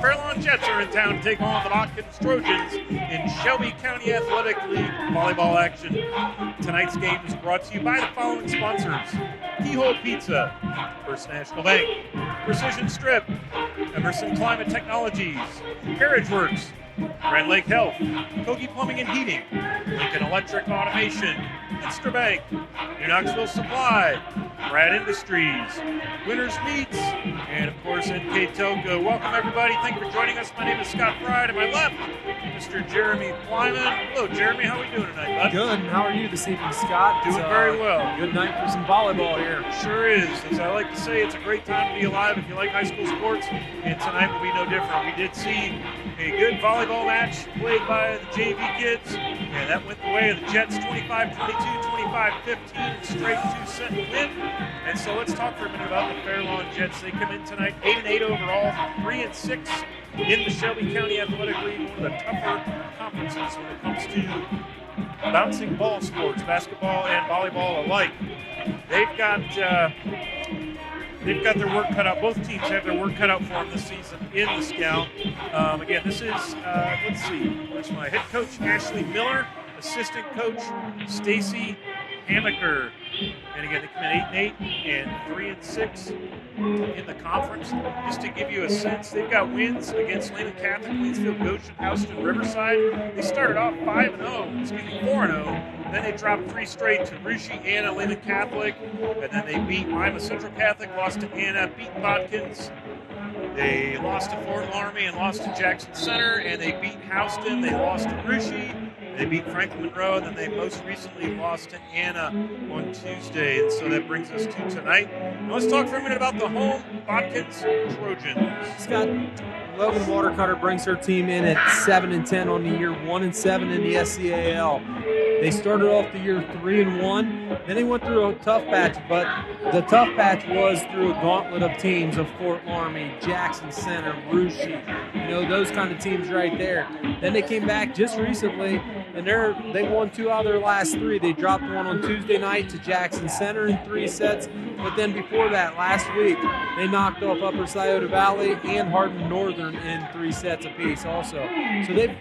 Fairlawn Jets are in town to take on the Botkins Trojans in Shelby County Athletic League volleyball action. Tonight's game is brought to you by the following sponsors: Keyhole Pizza, First National Bank, Precision Strip, Emerson Climate Technologies, Carriage Works, Grand Lake Health, Kogi Plumbing and Heating, Lincoln Electric Automation, Insta Bank, New Knoxville Supply, Brad Industries, Winners Meats, and of course NKTelco. Welcome everybody. Thank you for joining us. My name is Scott Pride. To my left, Mr. Jeremy Plyman. Hello, Jeremy. How are we doing tonight, bud? Good. And how are you this evening, Scott? Doing very well. Good night for some volleyball here. Sure is. As I like to say, it's a great time to be alive if you like high school sports, and tonight will be no different. We did see a good volleyball match played by the JV kids, and that went the way of the Jets, 25-22, 25-15, straight two-set win. And so let's talk for a minute about the Fairlawn Jets. They come in tonight 8-8 overall, 3-6 in the Shelby County Athletic League, one of the tougher conferences when it comes to bouncing ball sports, basketball and volleyball alike. They've got their work cut out. Both teams have their work cut out for them this season in the Scout. Again, this is, let's see, where's my head coach, Ashley Miller, assistant coach, Stacy Hamaker. And again, they come in 8-8 and 3-6 in the conference. Just to give you a sense, they've got wins against Lehman Catholic, Queensfield, Goshen, Houston, Riverside. They started off 4-0. Then they dropped 3 straight to Rushi, Anna, Lehman Catholic. And then they beat Lima Central Catholic, lost to Anna, beat Botkins. They lost to Fort Laramie and lost to Jackson Center. And they beat Houston. They lost to Rushi. They beat Franklin Monroe, and then they most recently lost to Anna on Tuesday. And so that brings us to tonight. Now let's talk for a minute about the home Botkins Trojans. Scott, Logan Watercutter brings her team in at 7-10 on the year, 1-7 in the SCAL. They started off the year 3-1. Then they went through a tough patch, but the tough patch was through a gauntlet of teams of Fort Laramie, Jackson Center, Rushi, those kind of teams right there. Then they came back just recently, and they won 2 out of their last 3. They dropped one on Tuesday night to Jackson Center in 3 sets, but then before that, last week, they knocked off Upper Scioto Valley and Hardin Northern in 3 sets apiece also. So they're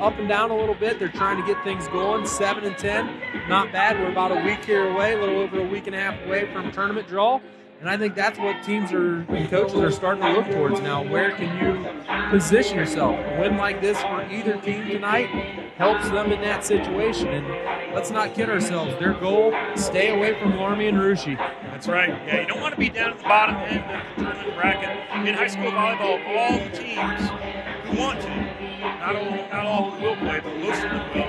up and down a little bit. They're trying to get things going. 7-10, not bad. We're about a week here away, a little over a week and a half away from tournament draw. And I think that's what teams and coaches are starting to look towards now. Where can you position yourself? A win like this for either team tonight helps them in that situation. And let's not kid ourselves. Their goal, stay away from Laramie and Rushi. That's right. Yeah, you don't want to be down at the bottom end of the tournament bracket. In high school volleyball, all the teams who want to, not all who will play, but most of them will.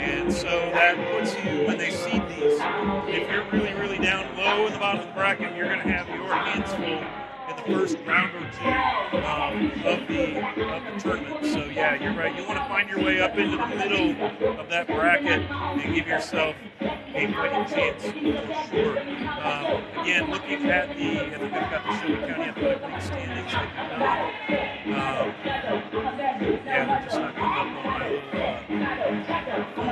And so that puts you, when they seed these, if you're really, really down low in the bottom of the bracket, you're going to have your hands full in the first round or 2 of the tournament. So yeah, you're right. You want to find your way up into the middle of that bracket and give yourself a fighting chance for sure. Again, looking at I think I've got the Shelby County Athletic League standings. Yeah, they're just not going up on my phone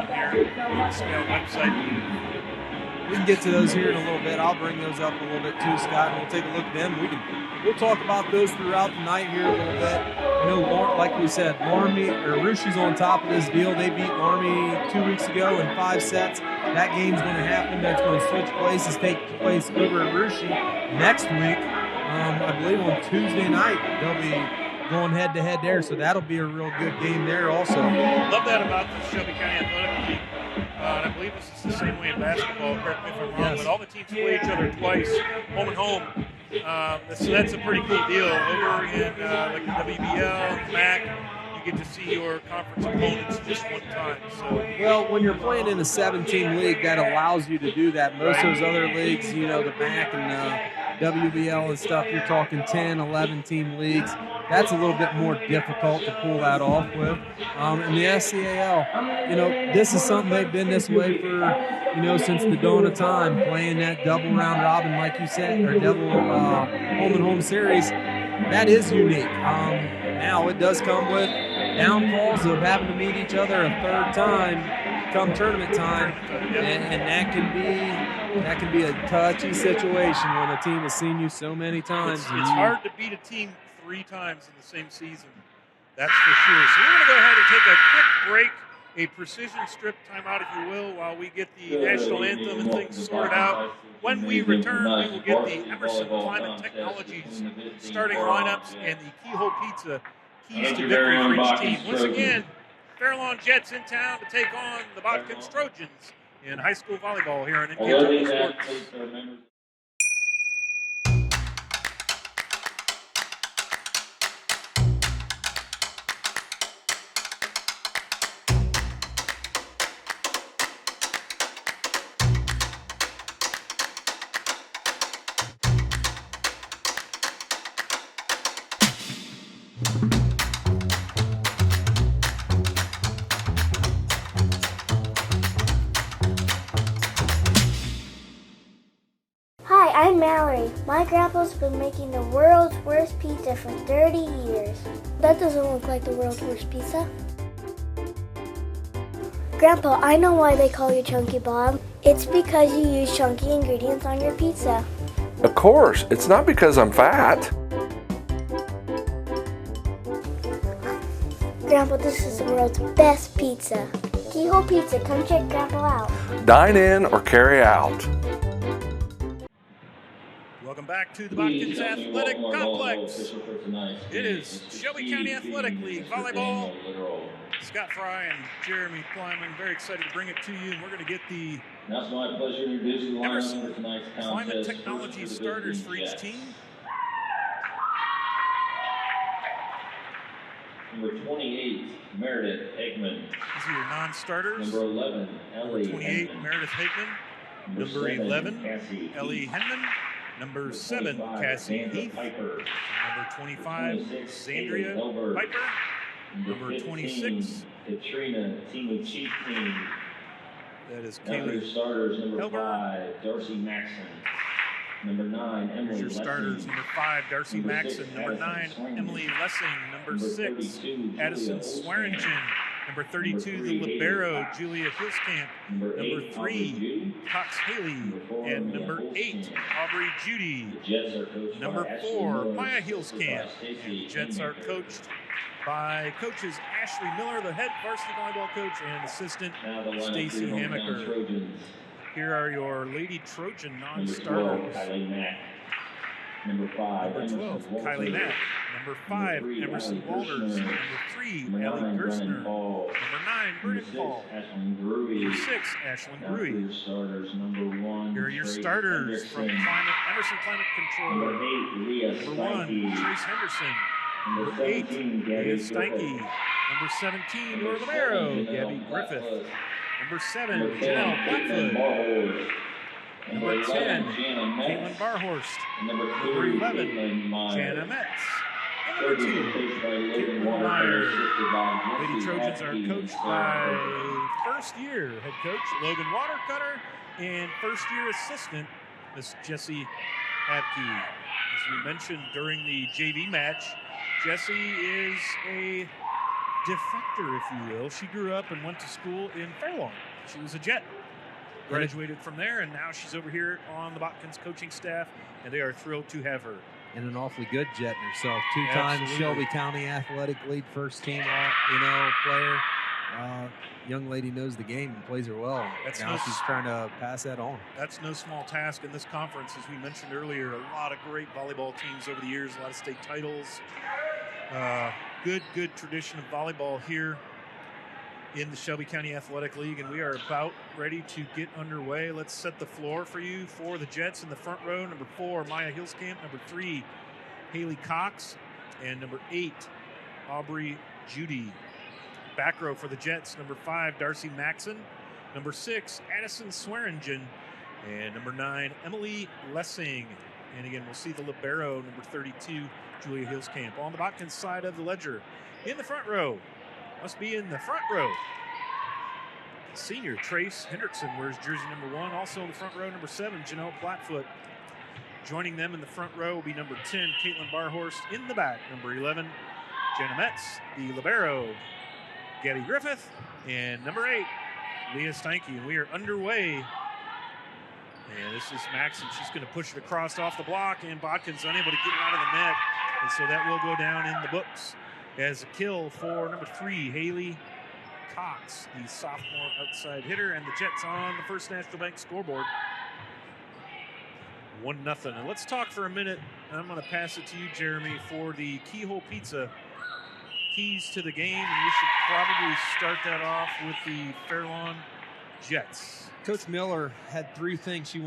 here on the Scout website. We can get to those here in a little bit. I'll bring those up a little bit too, Scott, and we'll take a look at them. We'll talk about those throughout the night here a little bit. Like we said, Rushi's on top of this deal. They beat Laramie 2 weeks ago in 5 sets. That game's going to happen. That's going to switch places, take place over at Rushi next week. I believe on Tuesday night they'll be going head-to-head there, so that'll be a real good game there also. Love that about the Shelby County Athletic League. And I believe this is the same way in basketball, correct me if I'm wrong, but all the teams play each other twice, home and home. So that's a pretty cool deal. Over in like the WBL, the MAC, you get to see your conference opponents just one time. So, well, when you're playing in a 7-team league, that allows you to do that. Most of those other leagues, the MAC and WBL and stuff, you're talking 10, 11-team leagues. That's a little bit more difficult to pull that off with. And the SCAL, this is something they've been this way for, since the dawn of time, playing that double round robin, like you said, or double home and home series. That is unique. Now it does come with downfalls of having to meet each other a 3rd time come tournament time, and that can be a touchy situation when a team has seen you so many times. It's hard to beat a team 3 times in the same season. That's for sure. So we're going to go ahead and take a quick break, a precision strip timeout, if you will, while we get the national anthem and things sorted out. When we return, we will get the Emerson Climate Technologies starting lineups and the Keyhole Pizza keys to victory for each team. Once again, Fairlawn Jets in town to take on the Botkins Trojans in high school volleyball here on NKTelco Sports. Hi, I'm Mallory. My grandpa's been making the world's worst pizza for 30 years. That doesn't look like the world's worst pizza. Grandpa, I know why they call you Chunky Bob. It's because you use chunky ingredients on your pizza. Of course, it's not because I'm fat. Grandpa, this is the world's best pizza. Keyhole Pizza, come check Grandpa out. Dine in or carry out. Welcome back to the Botkins Athletic Complex. It is Shelby County Athletic League Volleyball. Scott Fry and Jeremy Kleiman, very excited to bring it to you. And we're going to get the Emerson Climate Technology starters for each team. Number 28, Meredith Eggman. These are your non-starters. Number 11, Ellie Number 28, Henman. Meredith Hageman. Number 11, Cassie Ellie Henman. Number 7, Cassie Heath. Piper. Number 25, 26, Sandria Hilbert. Piper. Number 15, 26, Katrina Team Chief Team. that is Number Kaylee. starters, number Hilbert. 5, Darcy Maxon. Number 9, Emily Here's your Lessing. starters. Number 5, Darcy Number Maxon. 6, Number 9, Addison Swearingen. Emily Lessing. Number Number 6, 32, Addison Julia Swearingen. Holskamp. Number 32, Number the 3, libero, Haley Cox. Julia Hilskamp. Number Number 8, 3, Aubrey Cox Haley. Number 4, And Mia number 8, Holskamp. Aubrey Judy. The Jets are coached Number by Ashley 4, Miller, Maya assisted by Hilskamp. Stacy And the Jets are Haymaker. coached by coaches Ashley Miller, the head varsity volleyball coach, and assistant Now the lineup Stacy for the hometown Hammaker. Trojans. Here are your Lady Trojan Number 12, non-starters. Kylie Mack. Number 5, Number 12, Emerson Kylie Walter. Mack. Number 5, Number 3, Emerson Allie Walters. Gerstner. Number 3, Number Allie 9, Gerstner. Brennan Paul. Number 9, Number Brennan 6, Paul. Ashlyn Gruy. Number 6, Ashlyn Now for Gruy. your starters, number 1, Here are your Trace starters from Hendrickson. Emerson Climate Number Control. 8, Leah Number 1, Steinke. Trace Henderson. Number Number 8, 17, Leah Gabby Steinke. Griffith. Number 17, Number your libero, 7, Gabby Janelle Griffith. Blackfoot. Number 7, Number 10, Janelle Caitlin Blackfoot. Barhorst. Number 11, 10, Jana Caitlin Metz. Barhorst. And number 2, Number 11, Caitlin Meyer. Jana Metz. And number 2, Coached by Logan Caitlin Water, Meyer. assisted by Lady Jesse Trojans are Apke. coached by first-year head coach Logan Watercutter and first-year assistant Miss Jessie Apke. As we mentioned during the JV match, Jessie is a defector, if you will. She grew up and went to school in Fairlawn. She was a Jet. Graduated from there, and now she's over here on the Botkins coaching staff, and they are thrilled to have her. And an awfully good Jet herself. Two-time Absolutely. Shelby County Athletic League first team, player. Young lady knows the game and plays her well. That's Now no she's trying to pass that on. That's no small task in this conference. As we mentioned earlier, a lot of great volleyball teams over the years, a lot of state titles. Good tradition of volleyball here in the Shelby County Athletic League, and we are about ready to get underway. Let's set the floor for you for the Jets in the front row. Number 4, Maya Hilskamp. Number 3, Haley Cox. And number 8, Aubrey Judy. Back row for the Jets, number 5, Darcy Maxon. Number 6, Addison Swearingen. And number 9, Emily Lessing. And again, we'll see the libero, number 32, Julia Hilskamp. On the Botkins side of the ledger, in the front row, must be in the front row, senior Trace Hendrickson wears jersey number 1. Also in the front row, number 7, Janelle Blackfoot. Joining them in the front row will be number 10, Caitlin Barhorst. In the back, number 11, Jana Metz. The libero, Gabby Griffith. And number 8, Leah Steinke. And we are underway. And this is Maxon. She's going to push it across off the block, and Botkins unable to get it out of the net. And so that will go down in the books as a kill for number 3, Haley Cox, the sophomore outside hitter, and the Jets on the First National Bank scoreboard. 1-0. And let's talk for a minute. I'm going to pass it to you, Jeremy, for the Keyhole Pizza keys to the game. And we should probably start that off with the Fairlawn Jets. Coach Miller had 3 things she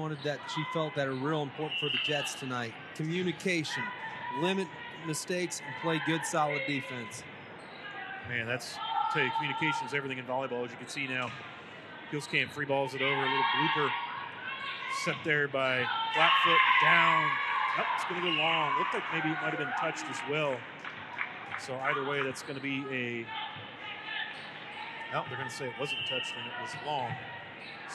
felt that are real important for the Jets tonight. Communication, limit mistakes, and play good, solid defense. Man, I'll tell you, communication is everything in volleyball. As you can see now, Hills Camp free balls it over. A little blooper set there by Flatfoot down. Oh, it's going to go long. Looked like maybe it might have been touched as well. So either way, that's going to be they're going to say it wasn't touched and it was long.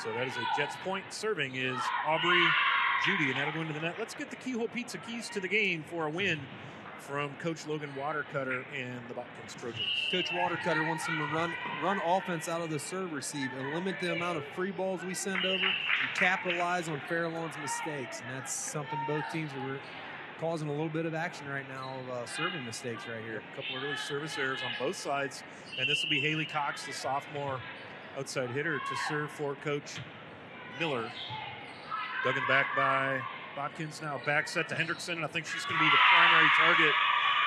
So that is a Jets point. Serving is Aubrey Judy, and that'll go into the net. Let's get the Keyhole Pizza keys to the game for a win from Coach Logan Watercutter and the Botkins Trojans. Coach Watercutter wants them to run offense out of the serve receive and limit the amount of free balls we send over and capitalize on Fairlawn's mistakes. And that's something both teams are causing a little bit of action right now of serving mistakes right here. A couple of early service errors on both sides. And this will be Haley Cox, the sophomore outside hitter, to serve for Coach Miller. Dug in back by Botkins, now back set to Hendrickson, and I think she's going to be the primary target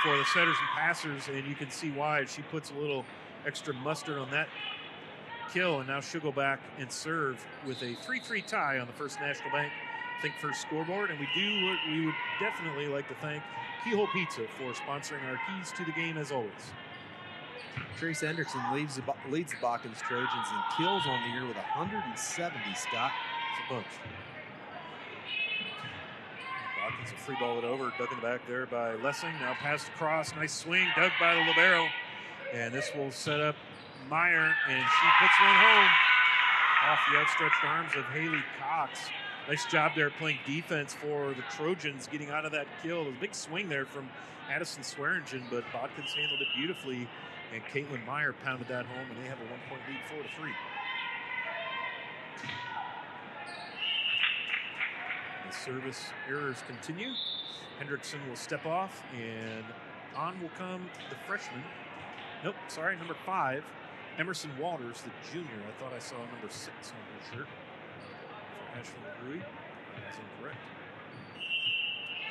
for the setters and passers, and you can see why. She puts a little extra mustard on that kill, and now she'll go back and serve with a 3-3 tie on the First National Bank first scoreboard. And we would definitely like to thank Keyhole Pizza for sponsoring our keys to the game as always. Trace Hendrickson leads the Botkins Trojans in kills on the year with 170, Scott. It's a bunch. Botkins will free ball it over, dug in the back there by Lessing. Now passed across, nice swing, dug by the libero. And this will set up Meyer, and she puts one home off the outstretched arms of Haley Cox. Nice job there playing defense for the Trojans, getting out of that kill. It was a big swing there from Addison Swearingen, but Botkins handled it beautifully, and Caitlin Meyer pounded that home, and they have a 1-point lead, 4-3. The service errors continue. Hendrickson will step off, and on will come the freshman. Nope, sorry, number 5, Emerson Walters, the junior. I thought I saw number 6 on her shirt. For Ashley McGrewy. That's incorrect.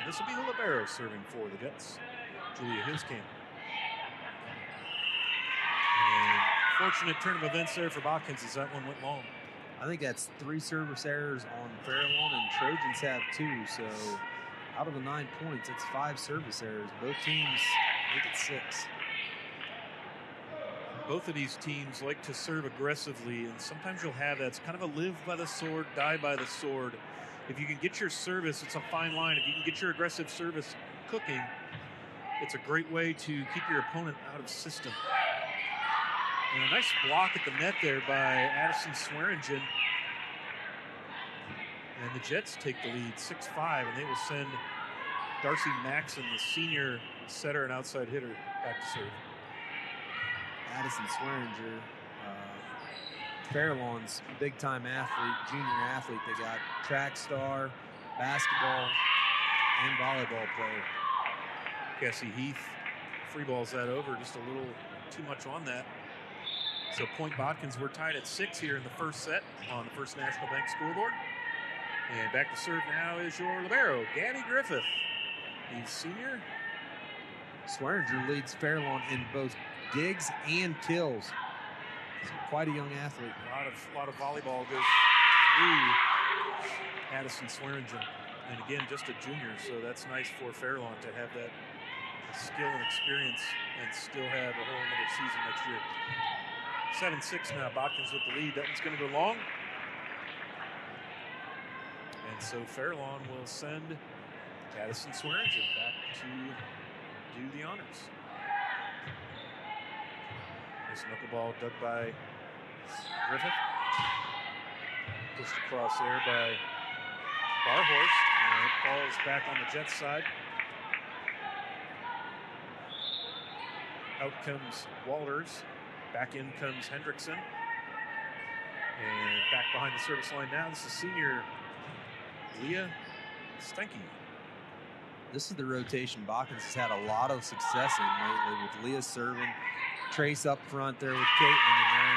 And this will be the libero serving for the Jets, Julia Hilskamp. And fortunate turn of events there for Botkins as that one went long. I think that's 3 service errors on Fairlawn, and Trojans have 2. So out of the 9 points, it's 5 service errors. Both teams make it 6. Both of these teams like to serve aggressively, and sometimes you'll have that. It's kind of a live by the sword, die by the sword. If you can get your service, it's a fine line. If you can get your aggressive service cooking, it's a great way to keep your opponent out of system. And a nice block at the net there by Addison Swearingen. And the Jets take the lead 6-5, and they will send Darcy Maxson, the senior setter and outside hitter, back to serve. Addison Swearinger, Fairlawn's big-time athlete, junior athlete. They got track star, basketball, and volleyball player. Cassie Heath free balls that over, just a little too much on that. So point Botkins, we're tied at 6 here in the first set on the First National Bank scoreboard. And back to serve now is your libero, Gabby Griffith, the senior. Swearinger leads Fairlawn in both digs and kills. He's quite a young athlete. A lot of volleyball goes through Addison Swearingen. And again, just a junior, so that's nice for Fairlawn to have that skill and experience and still have a whole another season next year. 7-6 now, Botkins with the lead. That one's going to go long. And so Fairlawn will send Addison Swearingen back to do the honors. Nice knuckleball dug by Griffith. Pushed across there by Barhorst, and it falls back on the Jets side. Out comes Walters. Back in comes Hendrickson. And back behind the service line now, this is senior Leah Stenke. this is the rotation Botkins has had a lot of success in lately, with Leah serving, Trace up front there with Caitlin, and then,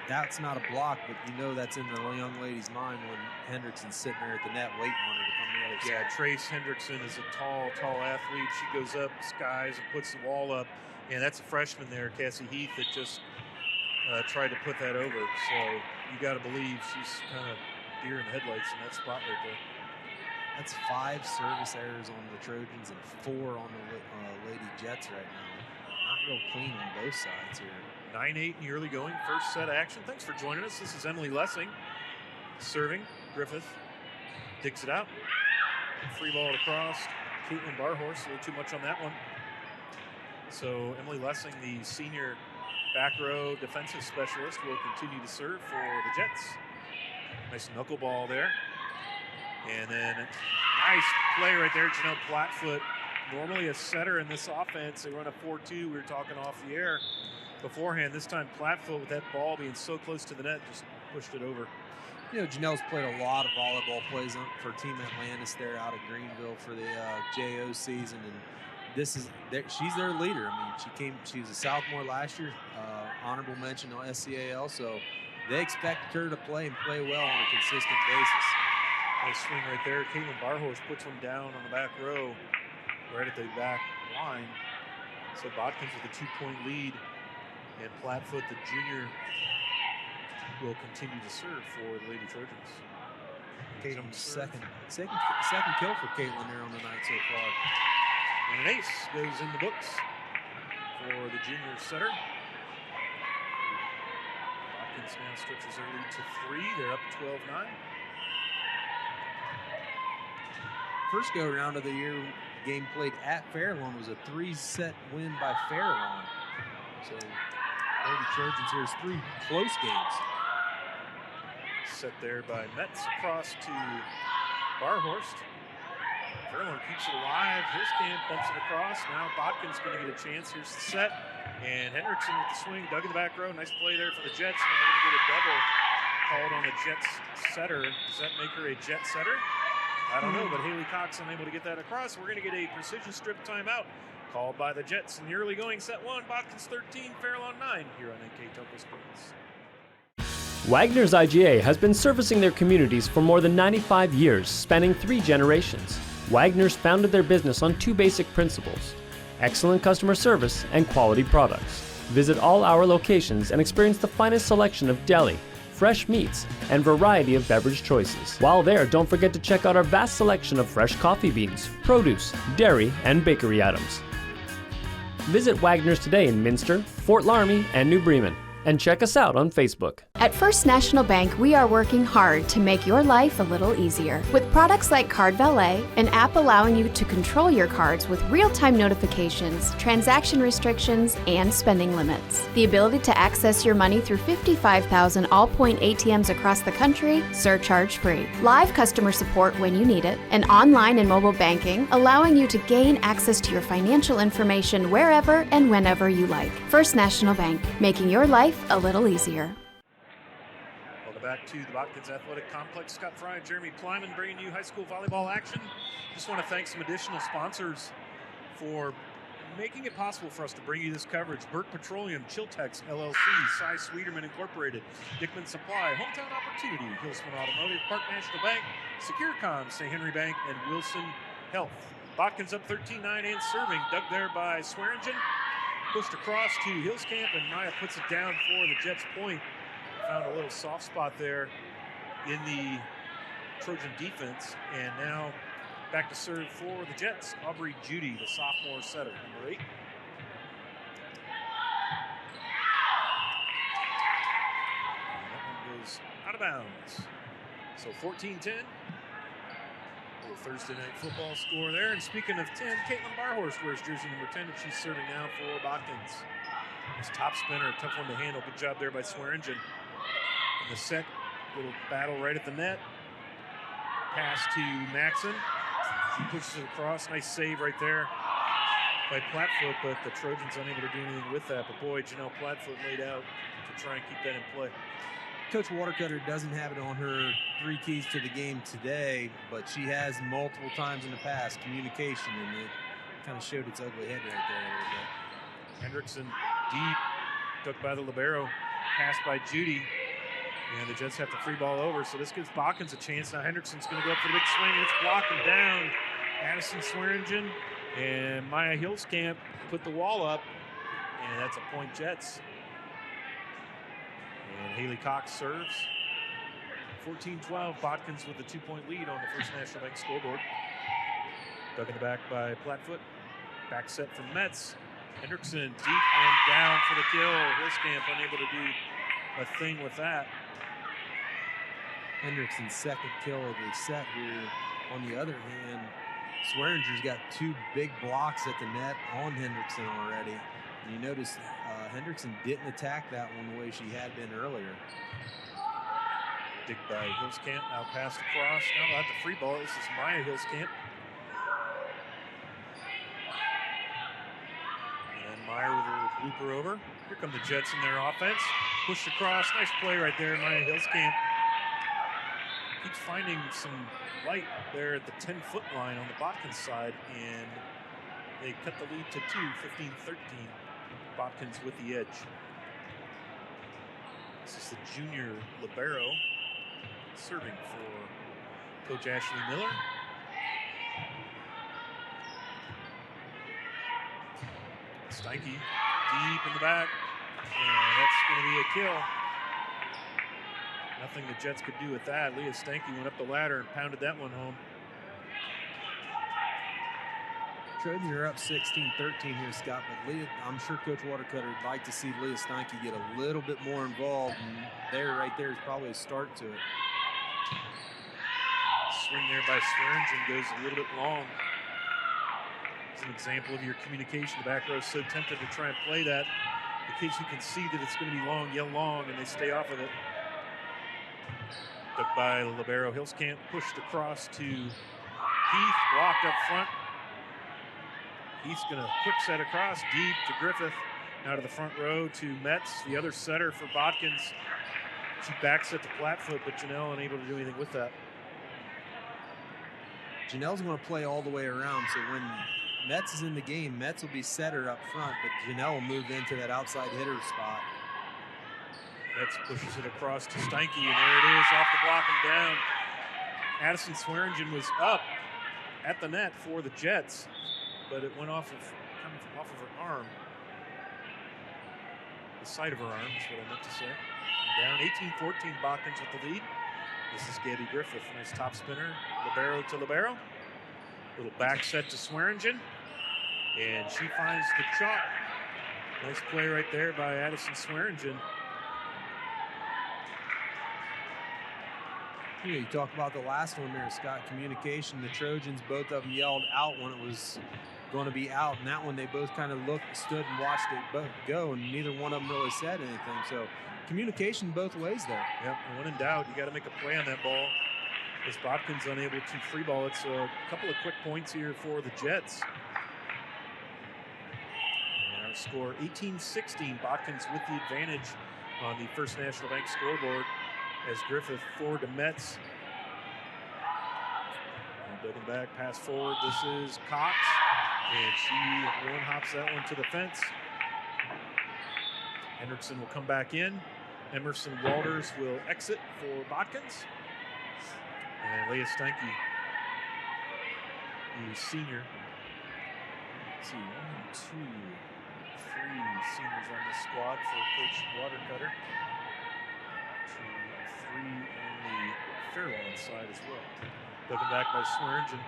that's not a block, but that's in the young lady's mind when Hendrickson's sitting there at the net waiting on her to come the other side. Yeah, Trace Hendrickson is a tall athlete. She goes up, skies, and puts the wall up. And that's a freshman there, Cassie Heath, that just tried to put that over. So you got to believe she's kind of deer in the headlights in that spot right there. That's 5 service errors on the Trojans and 4 on the Lady Jets right now. Not real clean on both sides here. 9-8 in the early going, first set of action. Thanks for joining us. This is Emily Lessing serving. Griffith digs it out. Free ball across. Caitlin Barhorse, a little too much on that one. So Emily Lessing, the senior back row defensive specialist, will continue to serve for the Jets. Nice knuckleball there. And then nice play right there, Janelle Plattfoot. Normally a setter in this offense. They run a 4-2. We were talking off the air beforehand. This time Plattfoot, with that ball being so close to the net, just pushed it over. Janelle's played a lot of volleyball plays for Team Atlantis there out of Greenville for the JO season, and she's their leader. I mean, she was a sophomore last year, honorable mention on SCAL, so they expect her to play well on a consistent basis. Nice swing right there. Caitlin Barhorse puts one down on the back row, right at the back line. So Botkins with a 2-point lead, and Plattfoot, the junior, will continue to serve for the Lady Trojans. Caitlin's second kill for Caitlin there on the night so far. And an ace goes in the books for the junior setter. Botkins now stretches their lead to 3. They're up 12-9. First go-round of the year game played at Fairlawn was a 3-set win by Fairlawn. So Lady Trojans, here's 3 close games. Set there by Metz across to Barhorst. Fairlawn keeps it alive. Hilskamp bumps it across. Now Botkins going to get a chance. Here's the set. And Hendrickson with the swing, dug in the back row. Nice play there for the Jets. And they're going to get a double called on the Jets setter. Does that make her a Jet setter? I don't know, but Haley Cox unable to get that across. We're going to get a precision strip timeout called by the Jets in the early going. Set 1, Botkins 13, Fairlawn 9 here on NKTelco Sports. Wagner's IGA has been servicing their communities for more than 95 years, spanning 3 generations. Wagner's founded their business on 2 basic principles: excellent customer service and quality products. Visit all our locations and experience the finest selection of deli, fresh meats, and variety of beverage choices. While there, don't forget to check out our vast selection of fresh coffee beans, produce, dairy, and bakery items. Visit Wagner's today in Minster, Fort Laramie, and New Bremen, and check us out on Facebook. At First National Bank, we are working hard to make your life a little easier. With products like Card Valet, an app allowing you to control your cards with real-time notifications, transaction restrictions, and spending limits. The ability to access your money through 55,000 all-point ATMs across the country, surcharge-free. Live customer support when you need it, and online and mobile banking, allowing you to gain access to your financial information wherever and whenever you like. First National Bank, making your life a little easier. Welcome back to the Botkins Athletic Complex. Scott Fry and Jeremy Plyman bringing you high school volleyball action. Just want to thank some additional sponsors for making it possible for us to bring you this coverage. Burke Petroleum, Chiltex LLC, Cy Sweeterman Incorporated, Dickman Supply, Hometown Opportunity, Hillsman Automotive, Park National Bank, SecureCom, St. Henry Bank, and Wilson Health. Botkins up 13-9 and serving. Dug there by Swearingen. Pushed across to Hilskamp, and Maya puts it down for the Jets' point. Found a little soft spot there in the Trojan defense, and now back to serve for the Jets. Aubrey Judy, the sophomore setter, number 8. And that one goes out of bounds. So 14-10. Little Thursday night football score there. And speaking of 10, Caitlin Barhorst wears jersey number 10, and she's serving now for Botkins. This top spinner, tough one to handle. Good job there by Swearingen. In the set, little battle right at the net. Pass to Maxon. She pushes it across. Nice save right there by Plattfoot, but the Trojans unable to do anything with that. But boy, Janelle Plattfoot laid out to try and keep that in play. Coach Watercutter doesn't have it on her 3 keys to the game today, but she has multiple times in the past. Communication, and it kind of showed its ugly head right there a little bit. Hendrickson deep, took by the libero, passed by Judy. And the Jets have to free ball over, so this gives Botkins a chance. Now Hendrickson's going to go up for the big swing, and it's blocked and down. Addison Swearingen and Maya Hillscamp put the wall up, and that's a point Jets. And Haley Cox serves. 14-12, Botkins with a 2-point lead on the First National Bank scoreboard. Dug in the back by Plattfoot. Back set from Metz. Hendrickson deep and down for the kill. Hillscamp unable to do a thing with that. Hendrickson's second kill of the set here. On the other hand, Swearinger's got 2 big blocks at the net on Hendrickson already. And you notice Hendrickson didn't attack that one the way she had been earlier. Dig by Hillscamp, now passed across. Now they'll have to free ball. This is Maya Hillscamp. And Meyer with a little blooper over. Here come the Jets in their offense. Pushed across. Nice play right there, Maya Hillscamp. Keeps finding some light there at the 10-foot line on the Botkins side, and they cut the lead to 2, 15-13. Botkins with the edge. This is the junior libero serving for Coach Ashley Miller. Steinke deep in the back, and that's going to be a kill. Nothing the Jets could do with that. Leah Steinke went up the ladder and pounded that one home. Trojans are up 16-13 here, Scott, but Leah, I'm sure Coach Watercutter would like to see Leah Steinke get a little bit more involved, and right there is probably a start to it. Swing there by Swearingen goes a little bit long. It's an example of your communication. The back row is so tempted to try and play that. In case you can see that it's going to be long, yell long, and they stay off of it. Took by libero Hillscamp, pushed across to Heath, blocked up front. Heath's going to quick set across, deep to Griffith. Now to the front row to Metz, the other setter for Botkins. She backs it to Plattfoot, but Janelle unable to do anything with that. Janelle's going to play all the way around, so when Metz is in the game, Metz will be setter up front, but Janelle will move into that outside hitter spot. Metz pushes it across to Steinke, and there it is, off the block and down. Addison Swearingen was up at the net for the Jets, but it went off of her arm. The side of her arm is what I meant to say. And down 18-14, Botkins with the lead. This is Gabby Griffith, nice top spinner, libero to libero. Little back set to Swearingen, and she finds the chalk. Nice play right there by Addison Swearingen. You talk about the last one there, Scott, communication. The Trojans, both of them yelled out when it was going to be out, and that one they both kind of stood and watched it both go, and neither one of them really said anything. So communication both ways there. Yep, and when in doubt, you got to make a play on that ball. As Botkins unable to free ball, it's a couple of quick points here for the Jets. And our score 18-16, Botkins with the advantage on the First National Bank scoreboard as Griffith forward to Metz. And building back, pass forward, this is Cox, and she one-hops that one to the fence. Hendrickson will come back in. Emerson Walters will exit for Botkins. And Leah Steinke, the senior. Let's see, 1, 2, 3 seniors on the squad for Coach Watercutter. 2, 3 on the Fairlawn side as well. Looking back by Swearingen.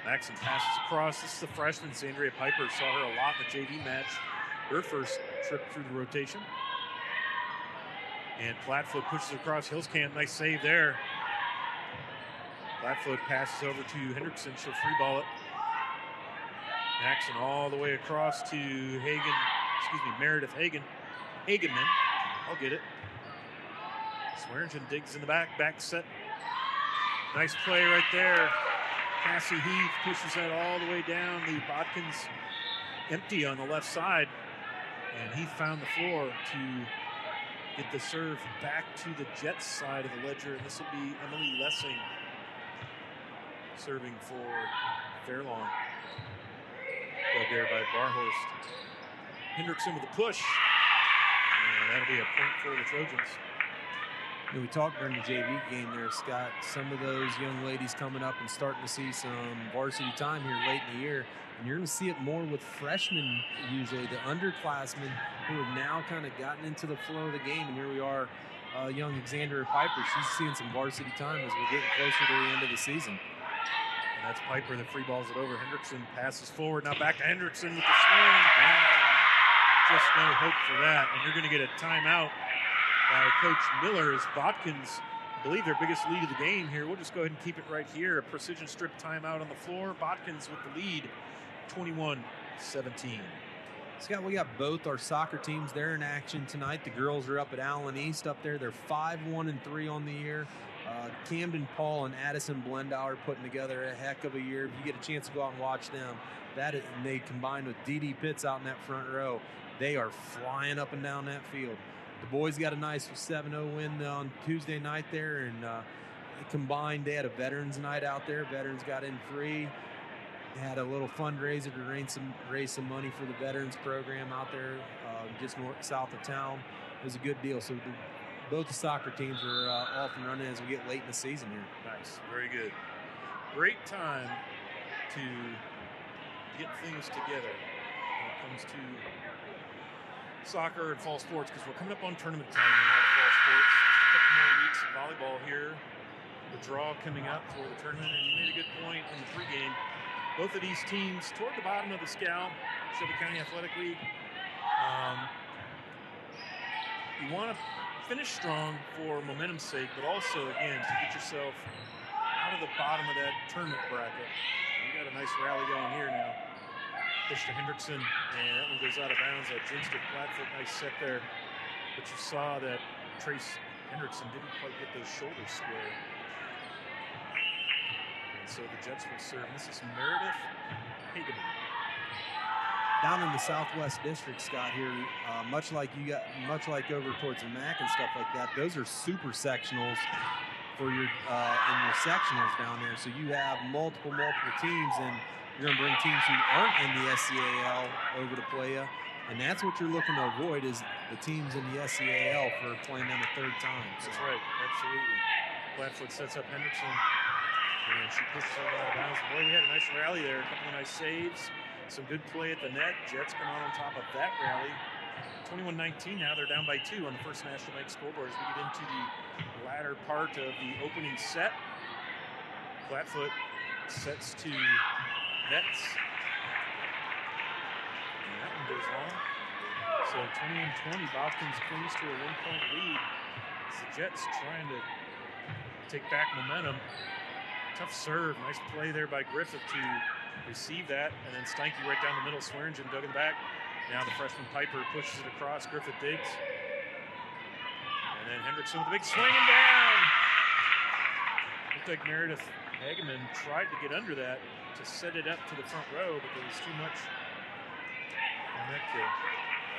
Maxon passes across. This is the freshman, Zandria Piper. Saw her a lot in the JV match. Her first trip through the rotation. And Plattfoot pushes across Hillscamp. Nice save there. Plattfoot passes over to Hendrickson. She'll free ball it. Maxon all the way across to Meredith Hagenman. I'll get it. Swearingen digs in the back set. Nice play right there. Cassie Heath pushes that all the way down. The Botkins empty on the left side. And Heath found the floor to get the serve back to the Jets side of the ledger, and this will be Emily Lessing serving for Fairlawn. Dug there by Barhorst. Hendrickson with a push, and that'll be a point for the Trojans. You know, we talked during the JV game there, Scott, some of those young ladies coming up and starting to see some varsity time here late in the year. And you're going to see it more with freshmen, usually, the underclassmen who have now kind of gotten into the flow of the game. And here we are, young Xandria Piper. She's seeing some varsity time as we're getting closer to the end of the season. And that's Piper that free balls it over. Hendrickson passes forward. Now back to Hendrickson with the swing. Down. Just no hope for that. And you're going to get a timeout by Coach Miller as Botkins, I believe, their biggest lead of the game here. We'll just go ahead and keep it right here. A precision strip timeout on the floor. Botkins with the lead, 21-17. Scott, we got both our soccer teams there in action tonight. The girls are up at Allen East up there. They're 5-1-3 on the year. Camden Paul and Addison Blendauer putting together a heck of a year. If you get a chance to go out and watch them, and they combined with D.D. Pitts out in that front row, they are flying up and down that field. The boys got a nice 7-0 win on Tuesday night there, and combined, they had a veterans night out there. Veterans got in free. They had a little fundraiser to raise some money for the veterans program out there just south of town. It was a good deal. So both the soccer teams are off and running as we get late in the season here. Nice, very good. Great time to get things together when it comes to soccer and fall sports, because we're coming up on tournament time in all the fall sports. Just a couple more weeks of volleyball here. The draw coming up for the tournament, and you made a good point in the pregame. Both of these teams toward the bottom of the scale, Shelby County Athletic League. You want to finish strong for momentum's sake, but also, again, to get yourself out of the bottom of that tournament bracket. You got a nice rally going here now. Push to Hendrickson, and that one goes out of bounds. I jinced it, Flatfoot, nice set there. But you saw that Trace Hendrickson didn't quite get those shoulders square. And so the Jets will serve. This is Meredith Hageman. Down in the Southwest District, Scott, here, much like over towards the MAC and stuff like that, those are super sectionals for your in your sectionals down there. So you have multiple teams, and you're going to bring teams who aren't in the SCAL over to play you, and that's what you're looking to avoid is the teams in the SCAL for playing them a third time. So. That's right, absolutely. Flatfoot sets up Hendrickson, and she pushes it out of bounds. Boy, we had a nice rally there, a couple of nice saves, some good play at the net. Jets come out on top of that rally. 21-19 now, they're down by 2 on the first National Bank scoreboard as we get into the latter part of the opening set. Flatfoot sets to nets. And that one goes long. So 21-20, Botkins clings to a 1-point lead. It's the Jets trying to take back momentum. Tough serve, nice play there by Griffith to receive that. And then Steinke right down the middle, Swearingen dug in the back. Now the freshman Piper pushes it across, Griffith digs. And then Hendrickson with a big swing and down. Looked like Meredith Hageman tried to get under that to set it up to the front row, but there was too much on that kill.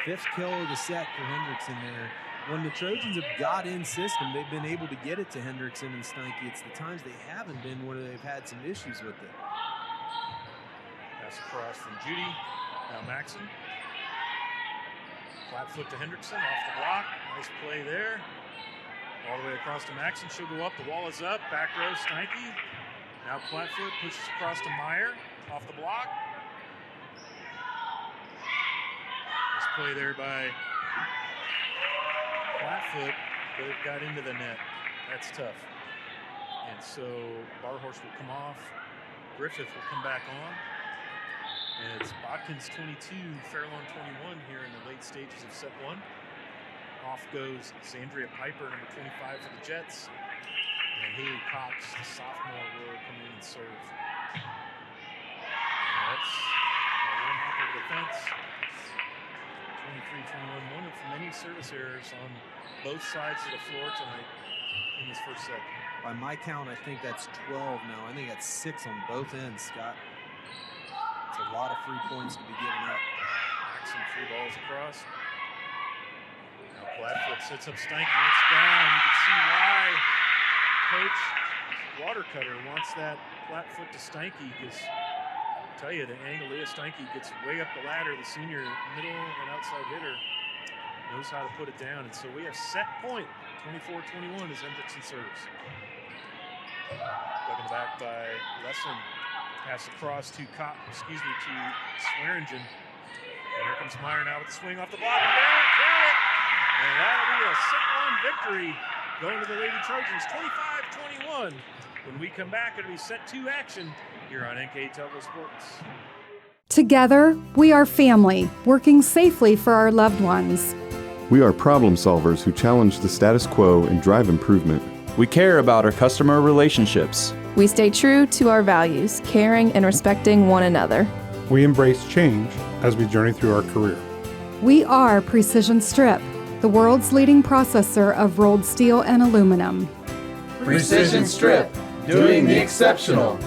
5th kill of the set for Hendrickson there. When the Trojans have got in system, they've been able to get it to Hendrickson and Steinke. It's the times they haven't been where they've had some issues with it. Pass across from Judy. Now Maxon. Flat foot to Hendrickson off the block. Nice play there. All the way across to Maxon. She'll go up. The wall is up. Back row Steinke. Now Flatfoot pushes across to Meyer off the block. Nice play there by Flatfoot, but it got into the net. That's tough. And so Barhorst will come off. Griffith will come back on. And it's Botkins 22, Fairlawn 21 here in the late stages of set 1. Off goes Xandria Piper, number 25 for the Jets. And Haley Cox, the sophomore, will come in and serve. And that's a one-hop over the fence. 23-21, one of many service errors on both sides of the floor tonight in this first set. By my count, I think that's 12 now. I think that's 6 on both ends, Scott. It's a lot of free points to be given up. Maxon free balls across. Now Flatfoot sets up Stanky. It's down. You can see why Coach Watercutter wants that flat foot to Stanky, because I tell you, the angle Leah Stanky gets way up the ladder. The senior middle and outside hitter knows how to put it down. And so we have set point, 24-21 as Hendrickson serves. Dug back by Lesson. Pass across to Swearingen. And here comes Meyer now with the swing off the block. And down, count it! And that'll be a set-one victory going to the Lady Trojans, 25-21. When we come back, it'll be set 2 action here on NKTelco Sports. Together, we are family, working safely for our loved ones. We are problem solvers who challenge the status quo and drive improvement. We care about our customer relationships. We stay true to our values, caring and respecting one another. We embrace change as we journey through our career. We are Precision Strip, the world's leading processor of rolled steel and aluminum. Precision Strip, doing the exceptional.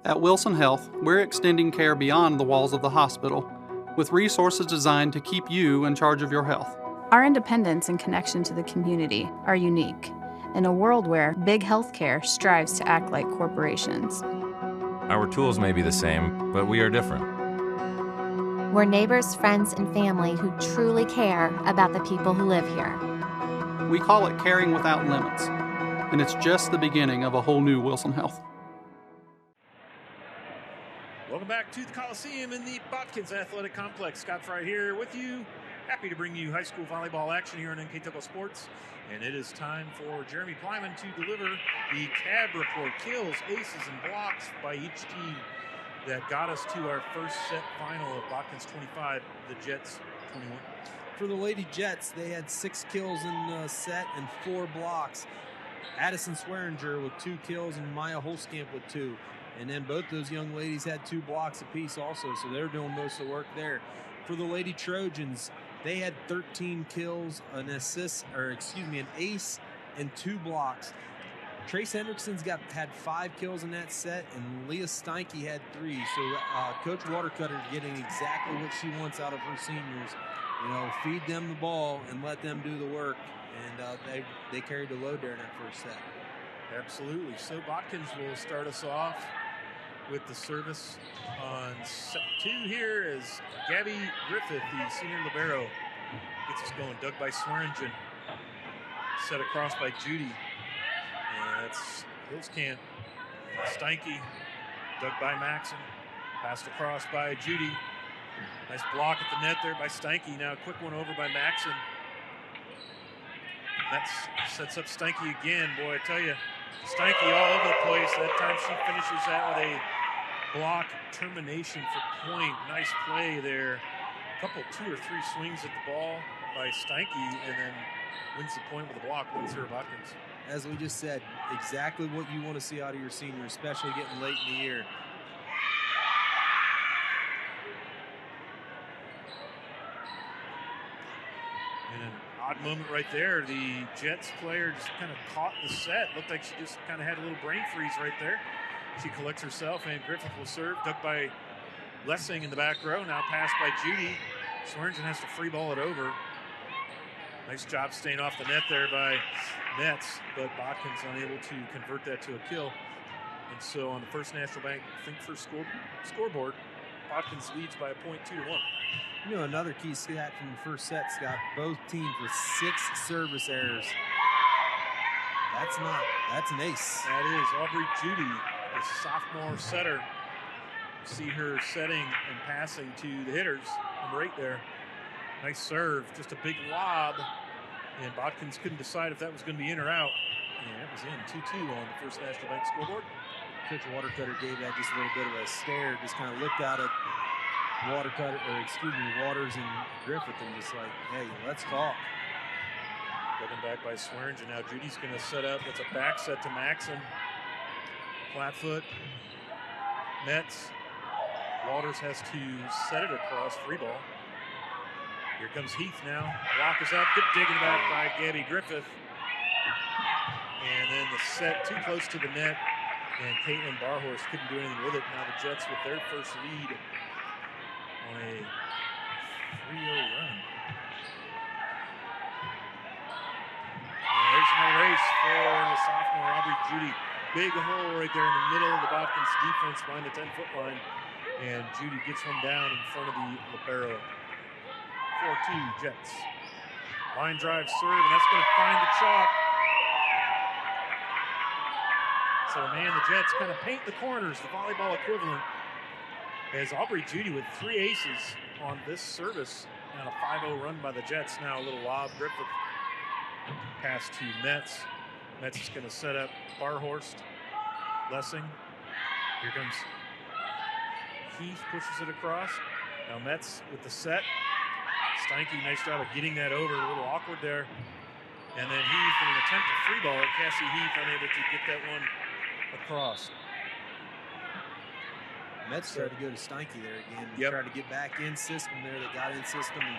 At Wilson Health, we're extending care beyond the walls of the hospital, with resources designed to keep you in charge of your health. Our independence and connection to the community are unique in a world where big healthcare strives to act like corporations. Our tools may be the same, but we are different. We're neighbors, friends, and family who truly care about the people who live here. We call it caring without limits, and it's just the beginning of a whole new Wilson Health. Welcome back to the Coliseum in the Botkins Athletic Complex. Scott Fry here with you. Happy to bring you high school volleyball action here on NKTelco Sports. And it is time for Jeremy Plyman to deliver the CAB report. Kills, aces, and blocks by each team that got us to our first set final of Botkins 25, the Jets 21. For the Lady Jets, they had 6 kills in the set and 4 blocks. Addison Swearinger with 2 kills and Maya Holskamp with 2. And then both those young ladies had 2 blocks apiece also, so they're doing most of the work there. For the Lady Trojans, they had 13 kills, an ace, and 2 blocks. Trace Hendrickson's had 5 kills in that set, and Leah Steinke had 3. So Coach Watercutter getting exactly what she wants out of her seniors. You know, feed them the ball and let them do the work. And they carried the load there in that first set. Absolutely. So Botkins will start us off with the service on set 2 here as Gabby Griffith, the senior libero, gets us going. Dug by Swearingen. Set across by Judy. And that's Hillskamp. Steinke. Dug by Maxon. Passed across by Judy. Nice block at the net there by Steinke. Now a quick one over by Maxon. That sets up Steinke again. Boy, I tell you, Steinke all over the place. That time she finishes that with a block termination for point. Nice play there. A couple, 2 or 3 swings at the ball by Steinke, and then wins the point with a block, wins her Botkins. As we just said, exactly what you want to see out of your senior, especially getting late in the year. And an odd moment right there. The Jets player just kind of caught the set. Looked like she just kind of had a little brain freeze right there. She collects herself, and Griffith will serve. Dug by Lessing in the back row. Now passed by Judy. Swearingen has to free ball it over. Nice job staying off the net there by Metz, but Botkins unable to convert that to a kill. And so on the First National Bank first scoreboard, Botkins leads by a point 2-1. You know, another key stat from the first set, Scott, both teams with 6 service errors. That's an ace. That is Aubrey Judy, the sophomore setter. See her setting and passing to the hitters. Number 8 there. Nice serve, just a big lob. And Botkins couldn't decide if that was going to be in or out. And it was in, 2-2 on the First National Bank scoreboard. Coach Watercutter gave that just a little bit of a stare, just kind of looked out at Waters and Griffith and just like, hey, let's talk. Looking back by Swearingen. Now Judy's going to set up. That's a back set to Maxon. Flatfoot. Metz. Waters has to set it across free ball. Here comes Heath now. Block is up. Good dig in the back by Gabby Griffith. And then the set too close to the net. And Caitlin Barhorst couldn't do anything with it. Now the Jets with their first lead on a run. And there's another ace for the sophomore, Aubrey Judy. Big hole right there in the middle of the Botkins defense behind the 10-foot line. And Judy gets one down in front of the libero. 4-2 Jets. Line drive serve, and that's going to find the chalk. So, man, the Jets kind of paint the corners, the volleyball equivalent, as Aubrey Judy with 3 aces on this service and a 5-0 run by the Jets. Now a little lob. Griffith pass to Metz. Metz is going to set up Barhorst. Lessing. Here comes Heath, pushes it across. Now Metz with the set. Steinke, nice job of getting that over. A little awkward there. And then Heath in an attempt to free ball it. Cassie Heath unable to get that one across. Metz tried to go to Steinke there again. Tried to get back in system there. They got in system. And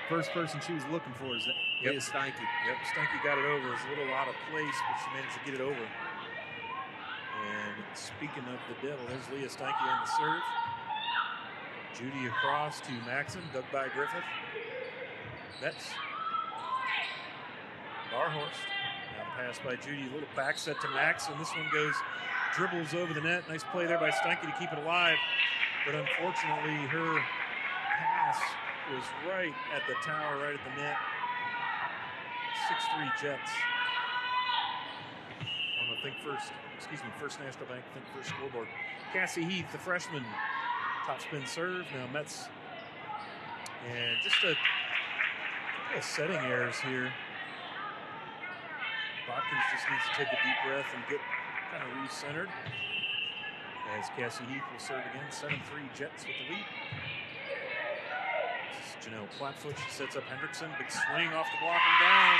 first person she was looking for is Leah Steinke. Yep, Steinke got it over. It was a little out of place, but she managed to get it over. And speaking of the devil, there's Leah Steinke on the serve. Judy across to Maxon, dug by Griffith. Metz. Barhorst. Now the pass by Judy, a little back set to Maxon. This one goes, dribbles over the net. Nice play there by Steinke to keep it alive. But unfortunately, her pass was right at the tower, right at the net. 6-3 Jets. On the First National Bank Think First scoreboard. Cassie Heath, the freshman, top spin serve. Now Metz. And just a couple of setting errors here. Botkins just needs to take a deep breath and get kind of re-centered. As Cassie Heath will serve again. 7-3 Jets with the lead. This is Janelle Flatfoot. She sets up Hendrickson. Big swing off the block and down.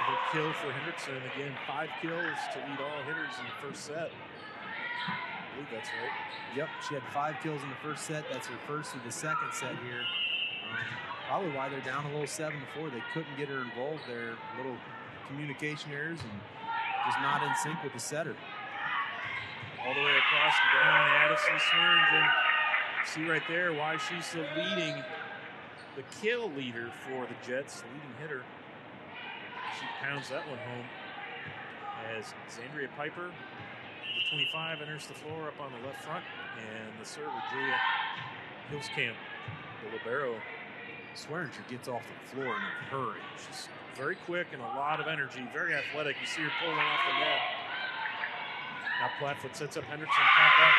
Another kill for Hendrickson. Again, 5 kills to lead all hitters in the first set. I believe that's right. Yep, she had 5 kills in the first set. That's her first of the second set here. Probably why they're down a little 7-4. They couldn't get her involved there. Little communication errors and just not in sync with the setter. All the way across and down, Addison Swearingen. See right there why she's the kill leader for the Jets, the leading hitter. She pounds that one home as Zandria Piper, the 25, enters the floor up on the left front, and the server, Julia Hillskamp, the libero. Swearinger gets off the floor in a hurry. She's very quick and a lot of energy, very athletic. You see her pulling off the net. Now Flatfoot sets up Hendrickson, count that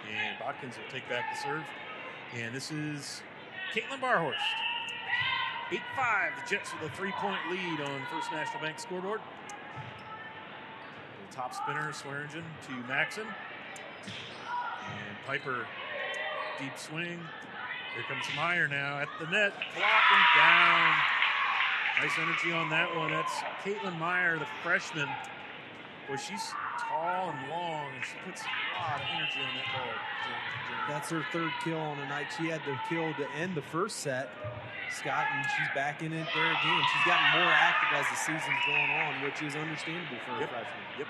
one. And Botkins will take back the serve. And this is Caitlin Barhorst. 8-5, the Jets with a 3-point lead on First National Bank scoreboard. The top spinner, Swearingen to Maxon. And Piper, deep swing. Here comes Meyer now at the net, blocking down. Nice energy on that one. That's Caitlin Meyer, the freshman. Boy, she's tall and long, and she puts a lot of energy on that ball. That's her 3rd kill on the night. She had the kill to end the first set, Scott, and she's back in it there again. She's gotten more active as the season's going on, which is understandable for a freshman. Yep.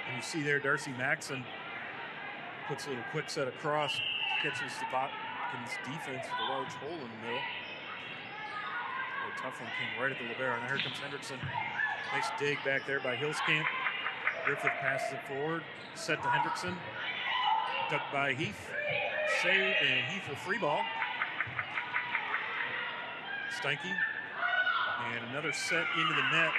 And you see there, Darcy Maxon puts a little quick set across, catches the Botkins defense with a large hole in the middle. A tough one came right at the libero. Now here comes Hendrickson. Nice dig back there by Hillskamp. Griffith passes it forward. Set to Hendrickson. Ducked by Heath. Saved, and Heath will free ball. Steinke. And another set into the net.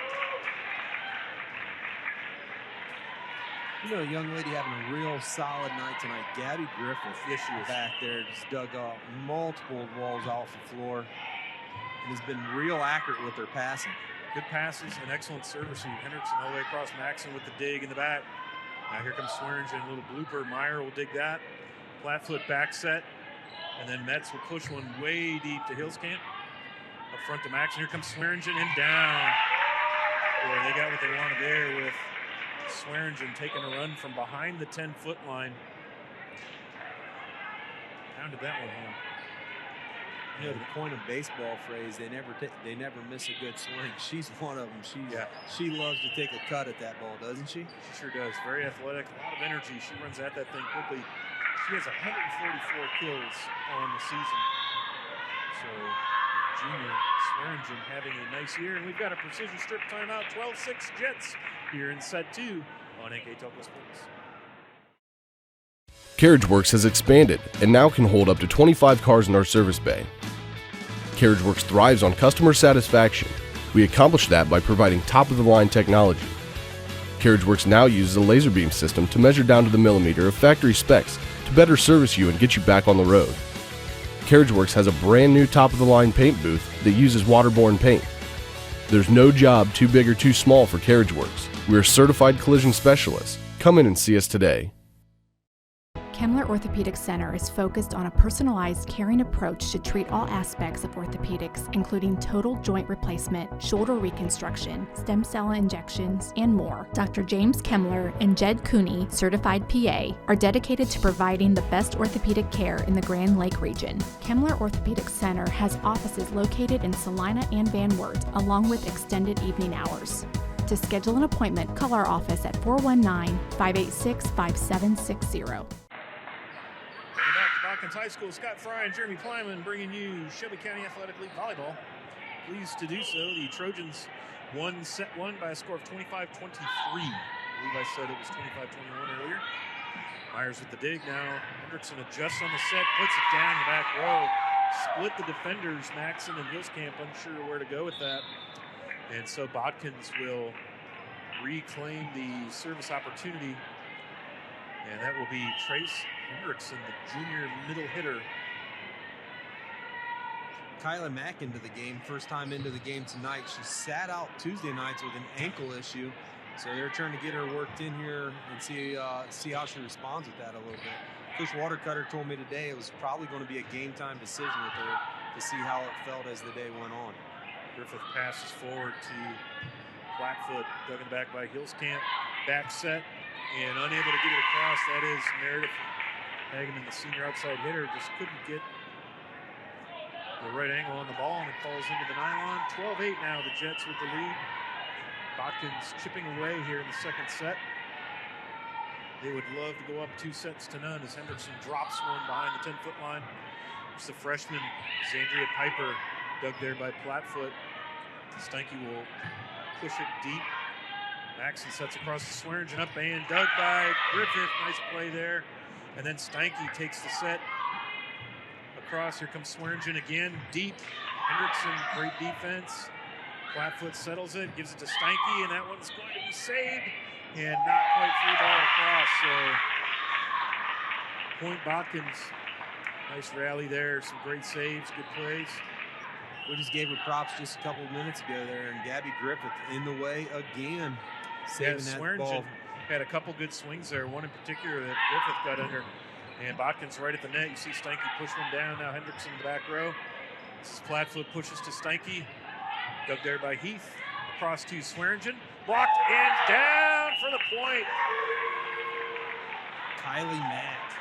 You know, a young lady having a real solid night tonight. Gabby Griffith. Yes, she is. Back there, just dug up multiple balls off the floor. And has been real accurate with her passing. Good passes and excellent service. Hendrickson all the way across Maxon with the dig in the back. Now here comes Swearingen, a little blooper. Meyer will dig that. Flatfoot back set. And then Metz will push one way deep to Hillskamp. Up front to Maxon. Here comes Swearingen and down. Boy, they got what they wanted there with Swearingen taking a run from behind the 10-foot line. Pounded that one home. You know, the point of baseball phrase, they never miss a good swing. She's one of them. She loves to take a cut at that ball, doesn't she? She sure does. Very athletic, a lot of energy. She runs at that thing quickly. She has 144 kills on the season. So junior Swearingen having a nice year. And we've got a precision strip timeout, 12-6 Jets here in set 2 on NKTelco Sports. CarriageWorks has expanded and now can hold up to 25 cars in our service bay. CarriageWorks thrives on customer satisfaction. We accomplish that by providing top-of-the-line technology. CarriageWorks now uses a laser beam system to measure down to the millimeter of factory specs to better service you and get you back on the road. CarriageWorks has a brand new top-of-the-line paint booth that uses waterborne paint. There's no job too big or too small for CarriageWorks. We're certified collision specialists. Come in and see us today. Kemmler Orthopedic Center is focused on a personalized, caring approach to treat all aspects of orthopedics, including total joint replacement, shoulder reconstruction, stem cell injections, and more. Dr. James Kemmler and Jed Cooney, certified PA, are dedicated to providing the best orthopedic care in the Grand Lake region. Kemmler Orthopedic Center has offices located in Salina and Van Wert, along with extended evening hours. To schedule an appointment, call our office at 419-586-5760. Botkins High School, Scott Fry and Jeremy Plyman bringing you Shelby County Athletic League Volleyball. Pleased to do so. The Trojans won set 1 by a score of 25-23. I believe I said it was 25-21 earlier. Myers with the dig now. Hendrickson adjusts on the set, puts it down in the back row. Split the defenders, Maxson and Hillscamp, unsure where to go with that. And so Botkins will reclaim the service opportunity. And that will be Trace Hendrickson, the junior middle hitter. Kyla Mack into the game, first time into the game tonight. She sat out Tuesday nights with an ankle issue. So they're trying to get her worked in here and see how she responds with that a little bit. Coach Watercutter told me today it was probably going to be a game time decision with her to see how it felt as the day went on. Griffith passes forward to Flatfoot, dug in the back by Hillscamp. Back set. And unable to get it across, that is Meredith Hageman, the senior outside hitter, just couldn't get the right angle on the ball, and it falls into the nylon. 12-8 now, the Jets with the lead. Botkins chipping away here in the second set. They would love to go up 2-0 as Hendrickson drops one behind the 10-foot line. It's the freshman, Zandria Piper, dug there by Flatfoot. Steinke will push it deep. Maxson sets across the Swearingen, up and dug by Griffith. Nice play there. And then Steinke takes the set across. Here comes Swearingen again, deep. Hendrickson, great defense. Flatfoot settles it, gives it to Steinke, and that one's going to be saved. And not quite free ball across. So point Botkins. Nice rally there. Some great saves, good plays. We just gave her props just a couple of minutes ago there, and Gabby Griffith in the way again. Saving that ball. Had a couple good swings there, one in particular that Griffith got under. And Botkins right at the net. You see Steinke push one down. Now Hendrickson in the back row. This is Flatfoot pushes to Steinke. Dug there by Heath. Across to Swearingen. Blocked and down for the point. Kylie Mack.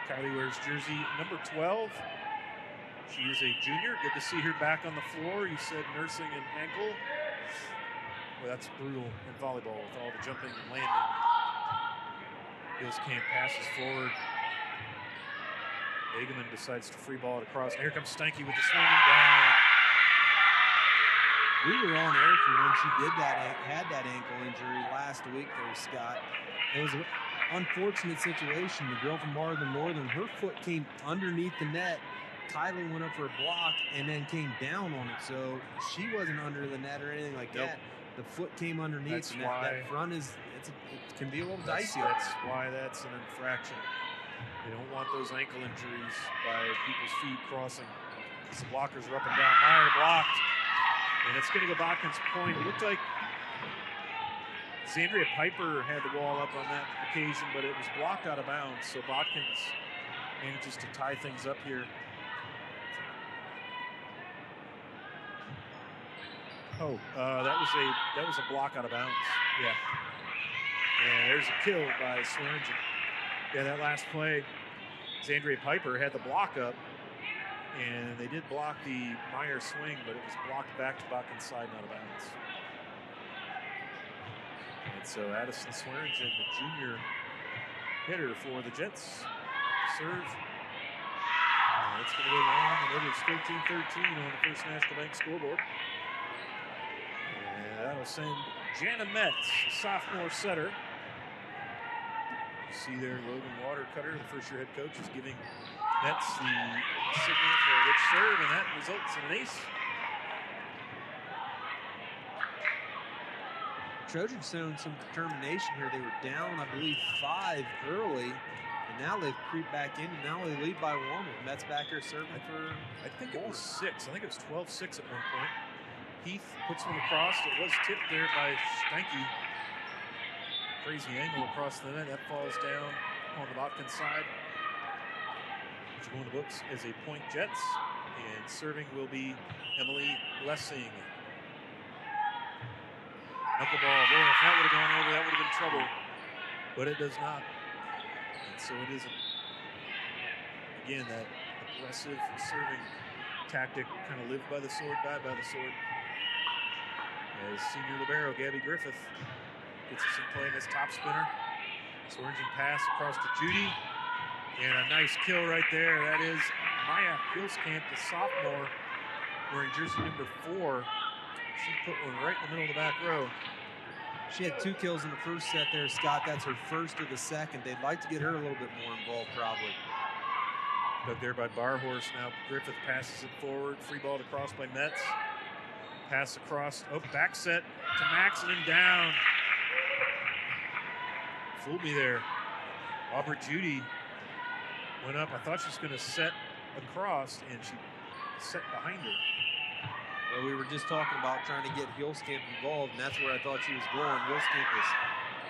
Kylie wears jersey number 12. She is a junior. Good to see her back on the floor. You said nursing an ankle. Well, that's brutal in volleyball with all the jumping and landing. Hillscamp passes forward. Hageman decides to free ball it across. And here comes Steinke with the swinging down. We were on air for when she had that ankle injury last week there, Scott. It was an unfortunate situation. The girl from Marlin Northern, her foot came underneath the net. Kylie went up for a block and then came down on it. So she wasn't under the net or anything like that. The foot came underneath. That's why that front it can be a little dicey. That's why that's an infraction. They don't want those ankle injuries by people's feet crossing. The blockers are up and down. Meyer blocked. And it's going to go Botkins' point. It looked like Zandria Piper had the wall up on that occasion, but it was blocked out of bounds. So Botkins manages to tie things up here. Oh, that was a block out of bounds. Yeah. And there's a kill by Swearingen. Yeah, that last play, Zandria Piper had the block up, And they did block the Meyer swing, but it was blocked back to Botkins' side, not out of bounds. And so Addison Swearingen, the junior hitter for the Jets, serve. It's going to go long, and it is 13-13 on the First National Bank scoreboard. And that'll send Jana Metz, the sophomore setter. You see there, Logan Watercutter, the first-year head coach, is giving Metz the signal for a rich serve, and that results in an ace. Trojans shown some determination here. They were down, I believe, 5 early, and now they've creeped back in, and now they lead by 1 with Metz back there serving for, I think it was 6. I think it was 12-6 at one point. Heath puts one across. It was tipped there by Steinke. Crazy angle across the net. That falls down on the Botkins side. Which will go in the books as a point Jets. And serving will be Emily Lessing. Knuckleball. Boy, if that would have gone over, that would have been trouble. But it does not. And so it isn't. Again, that aggressive serving tactic, kind of live by the sword, die by the sword. As senior libero Gabby Griffith gets us in play in this top spinner. Swearingen pass across to Judy. And a nice kill right there. That is Maya Hilskamp, the sophomore, wearing jersey number 4. She put one right in the middle of the back row. She had 2 kills in the first set there, Scott. That's her first of the second. They'd like to get her a little bit more involved, probably. Dug there by Barhorse. Now Griffith passes it forward. Free ball across by Metz. Pass across. Oh, back set to Maxon and down. Fooled me there. Aubrey Judy went up. I thought she was going to set across, and she set behind her. Well, we were just talking about trying to get Hilskamp involved, and that's where I thought she was going. Hilskamp was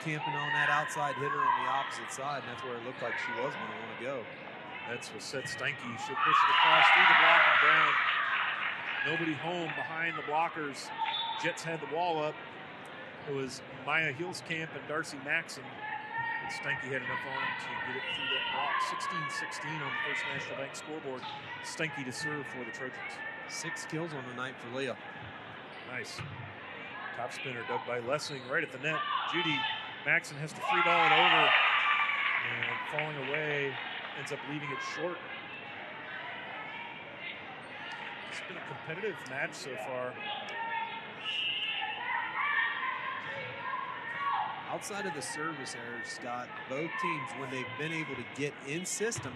camping on that outside hitter on the opposite side, and that's where it looked like she was going to want to go. That's what set Steinke. She'll push it across through the block and down. Nobody home behind the blockers. Jets had the wall up. It was Maya Hilskamp and Darcy Maxon. And Steinke had enough on it to get it through that block. 16-16 on the First National Bank scoreboard. Steinke to serve for the Trojans. 6 kills on the night for Leah. Nice. Top spinner dug by Lessing right at the net. Judy Maxon has to free ball it over. And falling away, ends up leaving it short. It's been a competitive match so far. Outside of the service errors, Scott, both teams, when they've been able to get in system,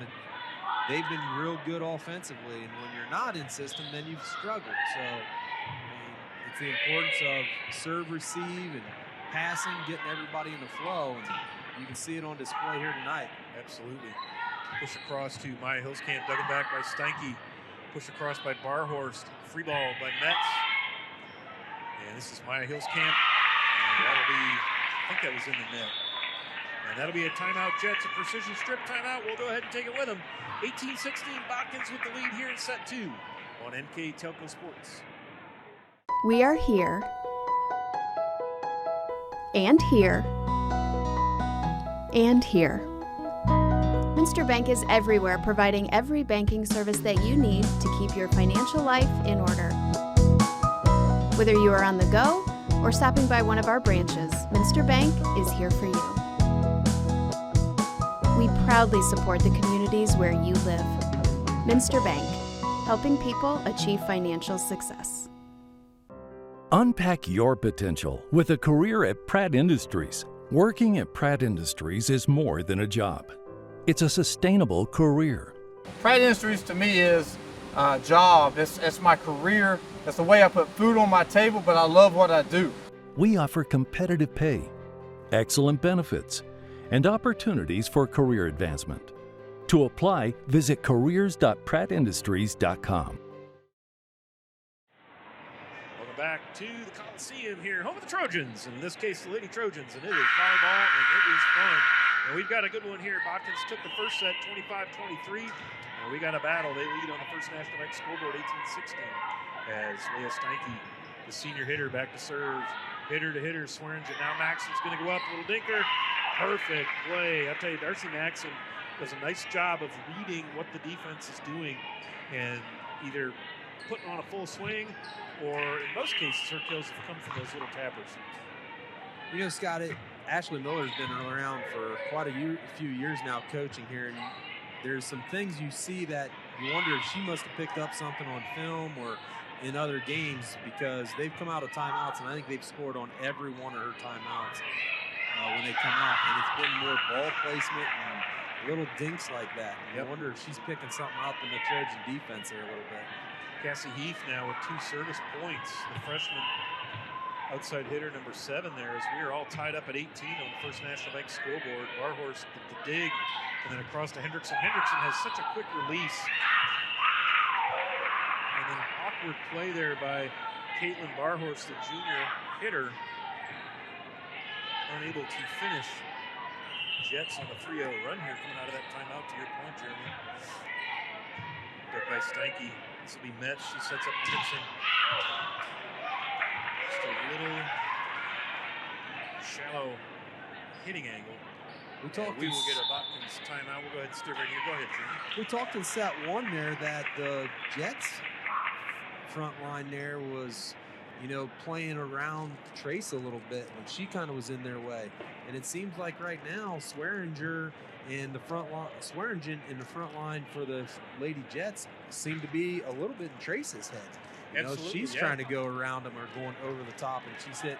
they've been real good offensively. And when you're not in system, then you've struggled. So, I mean, it's the importance of serve, receive, and passing, getting everybody in the flow. And you can see it on display here tonight. Absolutely. Push across to Maya Hilskamp, dug it back by Steinke. Push across by Barhorst. Free ball by Metz. And this is Maya Hilskamp. And that'll be, I think that was in the net. And that'll be a timeout, Jets, a precision strip timeout. We'll go ahead and take it with them. 18-16, Botkins with the lead here in set 2 on NKTelco Sports. We are here and here and here. Minster Bank is everywhere, providing every banking service that you need to keep your financial life in order. Whether you are on the go or stopping by one of our branches, Minster Bank is here for you. We proudly support the communities where you live. Minster Bank, helping people achieve financial success. Unpack your potential with a career at Pratt Industries. Working at Pratt Industries is more than a job. It's a sustainable career. Pratt Industries to me is a job. It's my career. It's the way I put food on my table, but I love what I do. We offer competitive pay, excellent benefits, and opportunities for career advancement. To apply, visit careers.prattindustries.com. Welcome back to the Coliseum here, home of the Trojans, and in this case, the Lady Trojans, and it is volleyball, and it is fun. And we've got a good one here. Botkins took the first set 25-23, and we got a battle. They lead on the First National Bank scoreboard 18-16 as Leah Steinke, the senior hitter, back to serve. Hitter to hitter, Swearingen. Now Maxon's going to go up, little dinker. Perfect play. I'll tell you, Darcy Maxon does a nice job of reading what the defense is doing and either putting on a full swing, or in most cases, her kills have come from those little tappers. You know, Scott, Ashley Miller's been around for quite a few years now coaching here, and there's some things you see that you wonder if she must have picked up something on film or in other games, because they've come out of timeouts, and I think they've scored on every one of her timeouts when they come out, and it's been more ball placement and little dinks like that. And I wonder if she's picking something up in the Trojan defense there a little bit. Cassie Heath now with 2 service points, the freshman outside hitter number 7 there, as we are all tied up at 18 on the First National Bank scoreboard. Barhorst with the dig, and then across to Hendrickson. Hendrickson has such a quick release. And then an awkward play there by Caitlin Barhorst, the junior hitter, unable to finish. Jets on the 3-0 run here coming out of that timeout, to your point, Jeremy. Dug by Steinke. This will be Metz. She sets up Hendrickson. Just a little shallow hitting angle. We will get a Botkins timeout. We'll go ahead and steer right here. Go ahead, Jimmy. We talked in set 1 there that the Jets front line there was, you know, playing around Trace a little bit when she kind of was in their way. And it seems like right now Swearinger and the front line, Swearingen in the front line for the Lady Jets seem to be a little bit in Trace's head. You know, she's trying to go around them or going over the top, and she's hit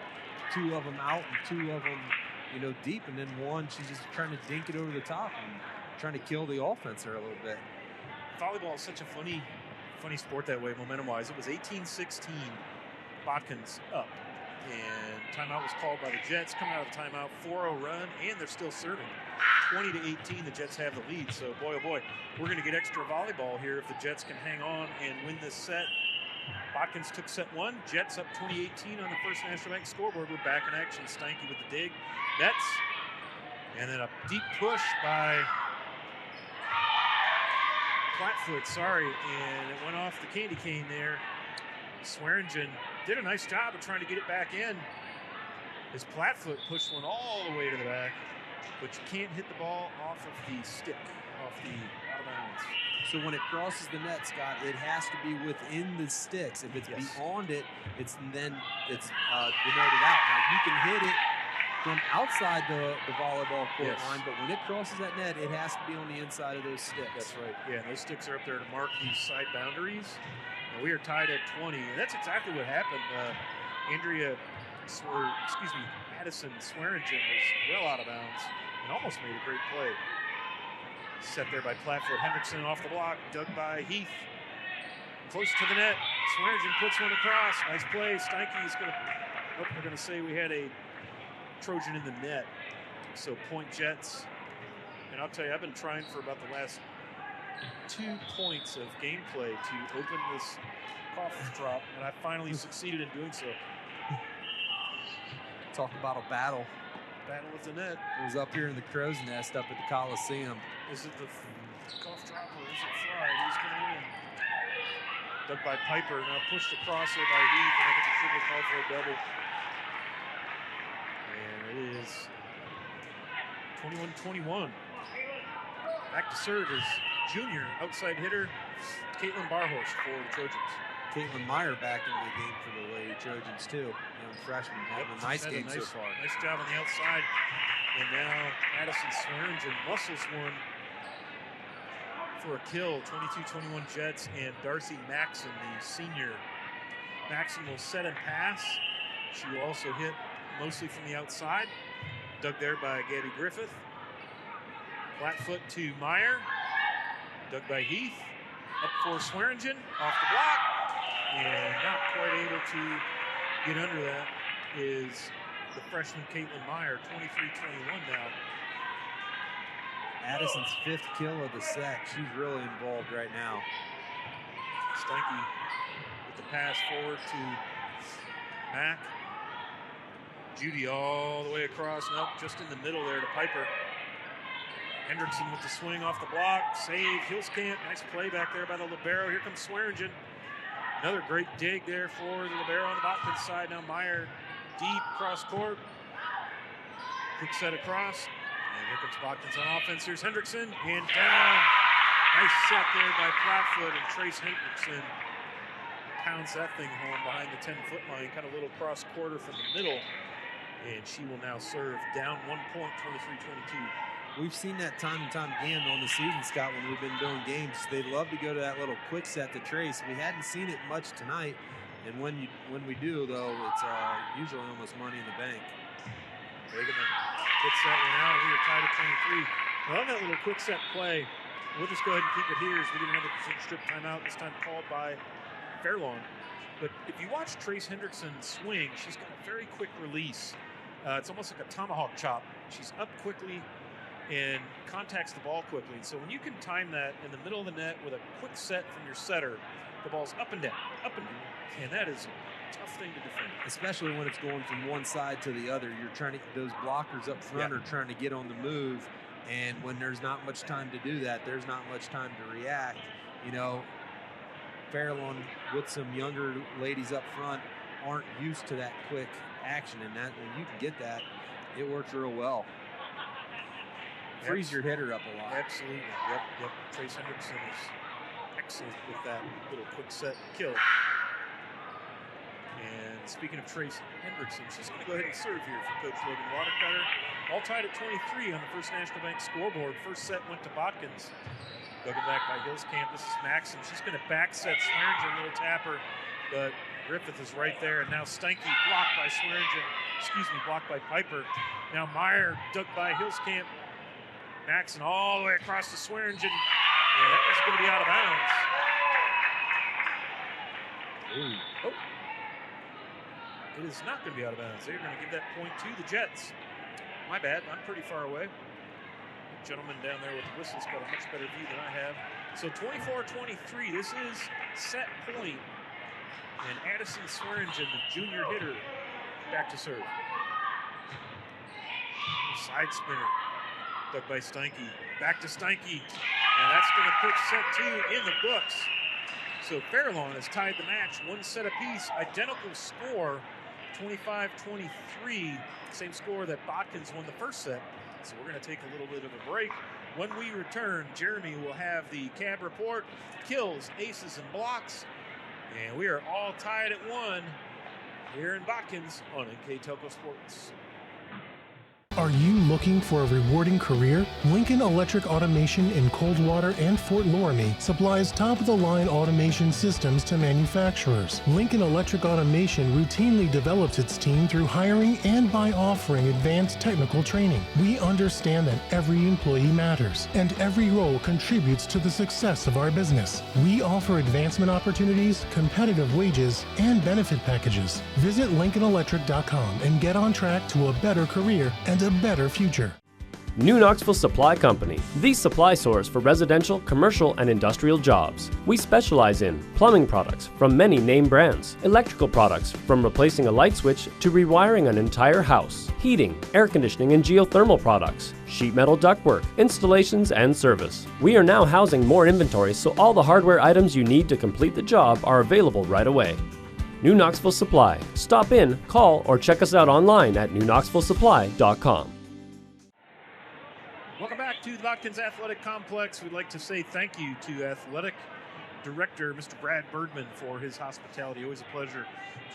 2 of them out and 2 of them, you know, deep, and then 1 she's just trying to dink it over the top and trying to kill the offense there a little bit. Volleyball is such a funny sport that way, momentum-wise. It was 18-16, Botkins up, and timeout was called by the Jets. Coming out of the timeout, 4-0 run, and they're still serving. 20-18, the Jets have the lead. So, boy, oh boy, we're going to get extra volleyball here if the Jets can hang on and win this set. Botkins took set 1. Jets up 20-18 on the First National Bank scoreboard. We're back in action. Steinke with the dig. Metz. And then a deep push by Flatfoot, and it went off the candy cane there. Swearingen did a nice job of trying to get it back in. His Flatfoot pushed one all the way to the back, but you can't hit the ball off of the stick, off the out of bounds. So when it crosses the net, Scott, it has to be within the sticks. If it's beyond it, it's denoted out. Now you can hit it from outside the volleyball court line, but when it crosses that net, it has to be on the inside of those sticks. That's right. Yeah, those sticks are up there to mark these side boundaries. And we are tied at 20, and that's exactly what happened. Addison Swearingen was well out of bounds and almost made a great play. Set there by Flatfoot. Hendrickson off the block, dug by Heath. Close to the net. Swearingen puts one across. Nice play. Steinke's going to, they're going to say we had a Trojan in the net. So point Jets. And I'll tell you, I've been trying for about the last 2 points of gameplay to open this cough drop, and I finally succeeded in doing so. Talk about a battle. Battle with the net. It was up here in the Crow's Nest up at the Coliseum. Is it the cough drop or is it Fry? Who's going to win? Dug by Piper, now pushed across there by Heath, and I think it should be called for a double. And it is 21-21. Back to serve is junior outside hitter Caitlin Barhorst for the Trojans. Caitlin Meyer back into the game for the Lady Trojans too. Young freshman having a nice game so far. Nice job on the outside. And now Addison Swearingen muscles one for a kill. 22-21 Jets, and Darcy Maxon, the senior. Maxon will set and pass. She will also hit mostly from the outside. Dug there by Gabby Griffith. Flatfoot to Meyer. Dug by Heath. Up for Swearingen. Off the block. And not quite able to get under that is the freshman Caitlin Meyer. 23-21 now. Addison's 5th kill of the set. She's really involved right now. Steinke with the pass forward to Mack. Judy all the way across. Nope, just in the middle there to Piper. Hendrickson with the swing off the block. Save. Hilskamp. Nice play back there by the libero. Here comes Swearingen. Another great dig there for the libero on the Botkins side. Now Meyer deep cross court. Quick set across. And here comes Botkins on offense. Here's Hendrickson, and down. Nice set there by Flatfoot, and Trace Hendrickson pounds that thing home behind the 10-foot line, kind of little cross quarter from the middle. And she will now serve down 1 point, 23-22. We've seen that time and time again on the season, Scott, when we've been doing games. They love to go to that little quick set to Trace. We hadn't seen it much tonight, and when we do, though, it's usually almost money in the bank. They're going to get that one out. We are tied at 23. I love that little quick set play. We'll just go ahead and keep it here as we get another precision strip timeout, this time called by Fairlawn. But if you watch Trace Hendrickson swing, she's got a very quick release. It's almost like a tomahawk chop. She's up quickly and contacts the ball quickly. And so when you can time that in the middle of the net with a quick set from your setter, the ball's up and down, and that is a tough thing to defend. Especially when it's going from one side to the other. You're trying to, those blockers up front are trying to get on the move, and when there's not much time to do that, there's not much time to react. You know, Fairlawn with some younger ladies up front aren't used to that quick action, and that when you can get that, it works real well. Frees your hitter up a lot. Absolutely. Yep. Trace Hendrickson is excellent with that little quick set kill. And speaking of Trace Hendrickson, she's going to go ahead and serve here for Coach Logan Watercutter. All tied at 23 on the First National Bank scoreboard. First set went to Botkins. Looking back by Hillscamp, this is Maxim. She's going to back set Swearingen, little tapper, but Griffith is right there. And now Steinke blocked by blocked by Piper. Now Meyer dug by Hillscamp. Maxim all the way across to Swearingen. Yeah, that was going to be out of bounds. Ooh. Oh. It is not going to be out of bounds. They're going to give that point to the Jets. My bad. I'm pretty far away. The gentleman down there with the whistle's got a much better view than I have. So 24-23. This is set point. And Addison Swearingen, the junior hitter, back to serve. Side spinner. Dug by Steinke. Back to Steinke. And that's going to put set 2 in the books. So Fairlawn has tied the match, one set apiece, identical score, 25-23, same score that Botkins won the first set. So we're going to take a little bit of a break. When we return, Jeremy will have the CAB report, kills, aces, and blocks. And we are all tied at 1 here in Botkins on NKTelco Sports. Are you looking for a rewarding career? Lincoln Electric Automation in Coldwater and Fort Loramie supplies top-of-the-line automation systems to manufacturers. Lincoln Electric Automation routinely develops its team through hiring and by offering advanced technical training. We understand that every employee matters, and every role contributes to the success of our business. We offer advancement opportunities, competitive wages, and benefit packages. Visit LincolnElectric.com and get on track to a better career and a better future. New Knoxville Supply Company, the supply source for residential, commercial, and industrial jobs. We specialize in plumbing products from many name brands, electrical products from replacing a light switch to rewiring an entire house, heating, air conditioning, and geothermal products, sheet metal ductwork, installations, and service. We are now housing more inventory, so all the hardware items you need to complete the job are available right away. New Knoxville Supply. Stop in, call, or check us out online at newknoxvillesupply.com. Welcome back to the Botkins Athletic Complex. We'd like to say thank you to Athletic Director Mr. Brad Birdman for his hospitality. Always a pleasure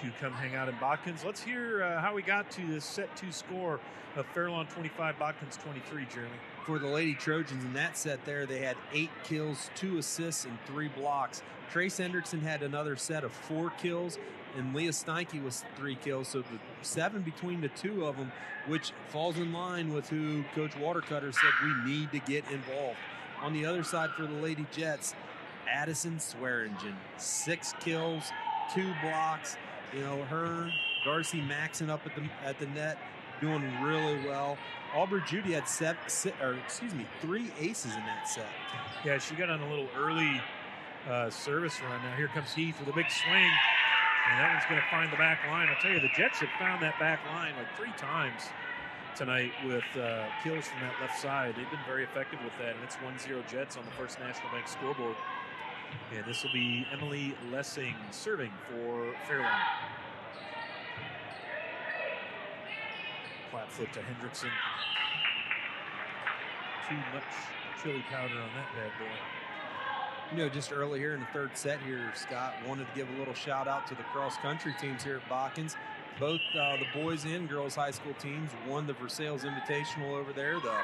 to come hang out in Botkins. Let's hear how we got to this set 2 score of Fairlawn 25, Botkins 23, Jeremy. For the Lady Trojans in that set there, they had 8 kills, 2 assists, and 3 blocks. Trace Hendrickson had another set of 4 kills, and Leah Steinke was 3 kills, so the 7 between the 2 of them, which falls in line with who Coach Watercutter said we need to get involved. On the other side for the Lady Jets, Addison Swearingen, 6 kills, 2 blocks. You know, her, Darcy Maxon up at the net, doing really well. Aubrey Judy had 3 aces in that set. Yeah, she got on a little early service run. Now here comes Heath with a big swing, and that one's going to find the back line. I'll tell you, the Jets have found that back line like 3 times tonight with kills from that left side. They've been very effective with that, and it's 1-0 Jets on the First National Bank scoreboard. And this will be Emily Lessing serving for Fairlawn. Flat foot to Hendrickson. too much chili powder on that bad boy. You know, just early here in the third set here, Scott wanted to give a little shout out to the cross-country teams here at Botkins. Both the boys and girls high school teams won the Versailles Invitational over there, the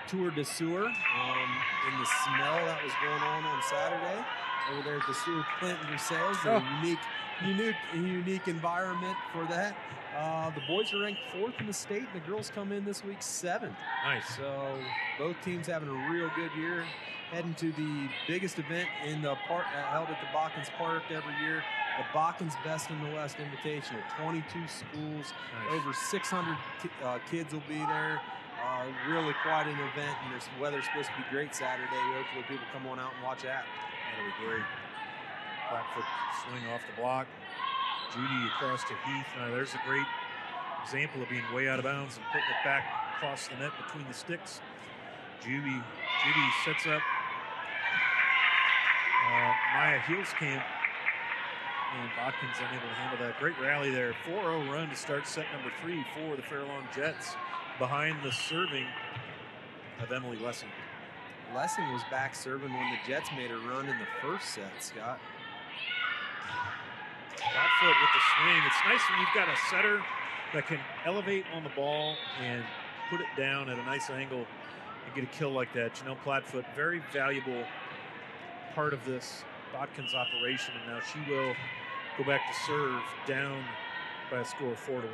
Tour de Sur, in the smell that was going on Saturday over there at the Sur Clinton Versailles. A unique environment for that. The boys are ranked 4th in the state, and the girls come in this week 7th. Nice. So both teams having a real good year, heading to the biggest event in the park held at the Botkins Park every year, the Botkins Best in the West Invitational. 22 schools, over 600 kids will be there. Really quite an event, and the weather's supposed to be great Saturday. Hopefully people come on out and watch that. That'll be great. Flat-foot swing off the block. Judy across to Heath. Now there's a great example of being way out of bounds and putting it back across the net between the sticks. Judy sets up Maya Heelskamp, and Botkins unable to handle that. Great rally there. 4-0 run to start set number 3 for the Fairlawn Jets, behind the serving of Emily Lessing. Lessing was back serving when the Jets made a run in the first set, Scott. Flat foot with the swing. It's nice when you've got a setter that can elevate on the ball and put it down at a nice angle and get a kill like that. You know, Plattfoot, very valuable part of this Botkins operation, and now she will go back to serve down by a score of 4-1.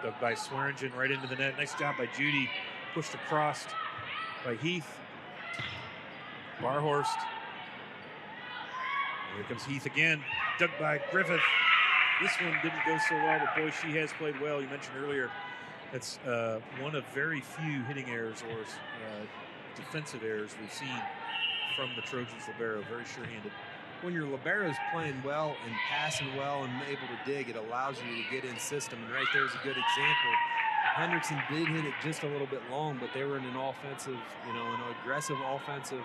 Dug by Swearingen right into the net. Nice job by Judy. Pushed across by Heath. Barhorst. Here comes Heath again. Dug by Griffith. This one didn't go so well, but boy, she has played well. You mentioned earlier that's one of very few hitting errors or defensive errors we've seen from the Trojans libero. Very sure-handed. When your libero is playing well and passing well and able to dig, it allows you to get in system. And right there's a good example. Hendrickson did hit it just a little bit long, but they were in an offensive, an aggressive offensive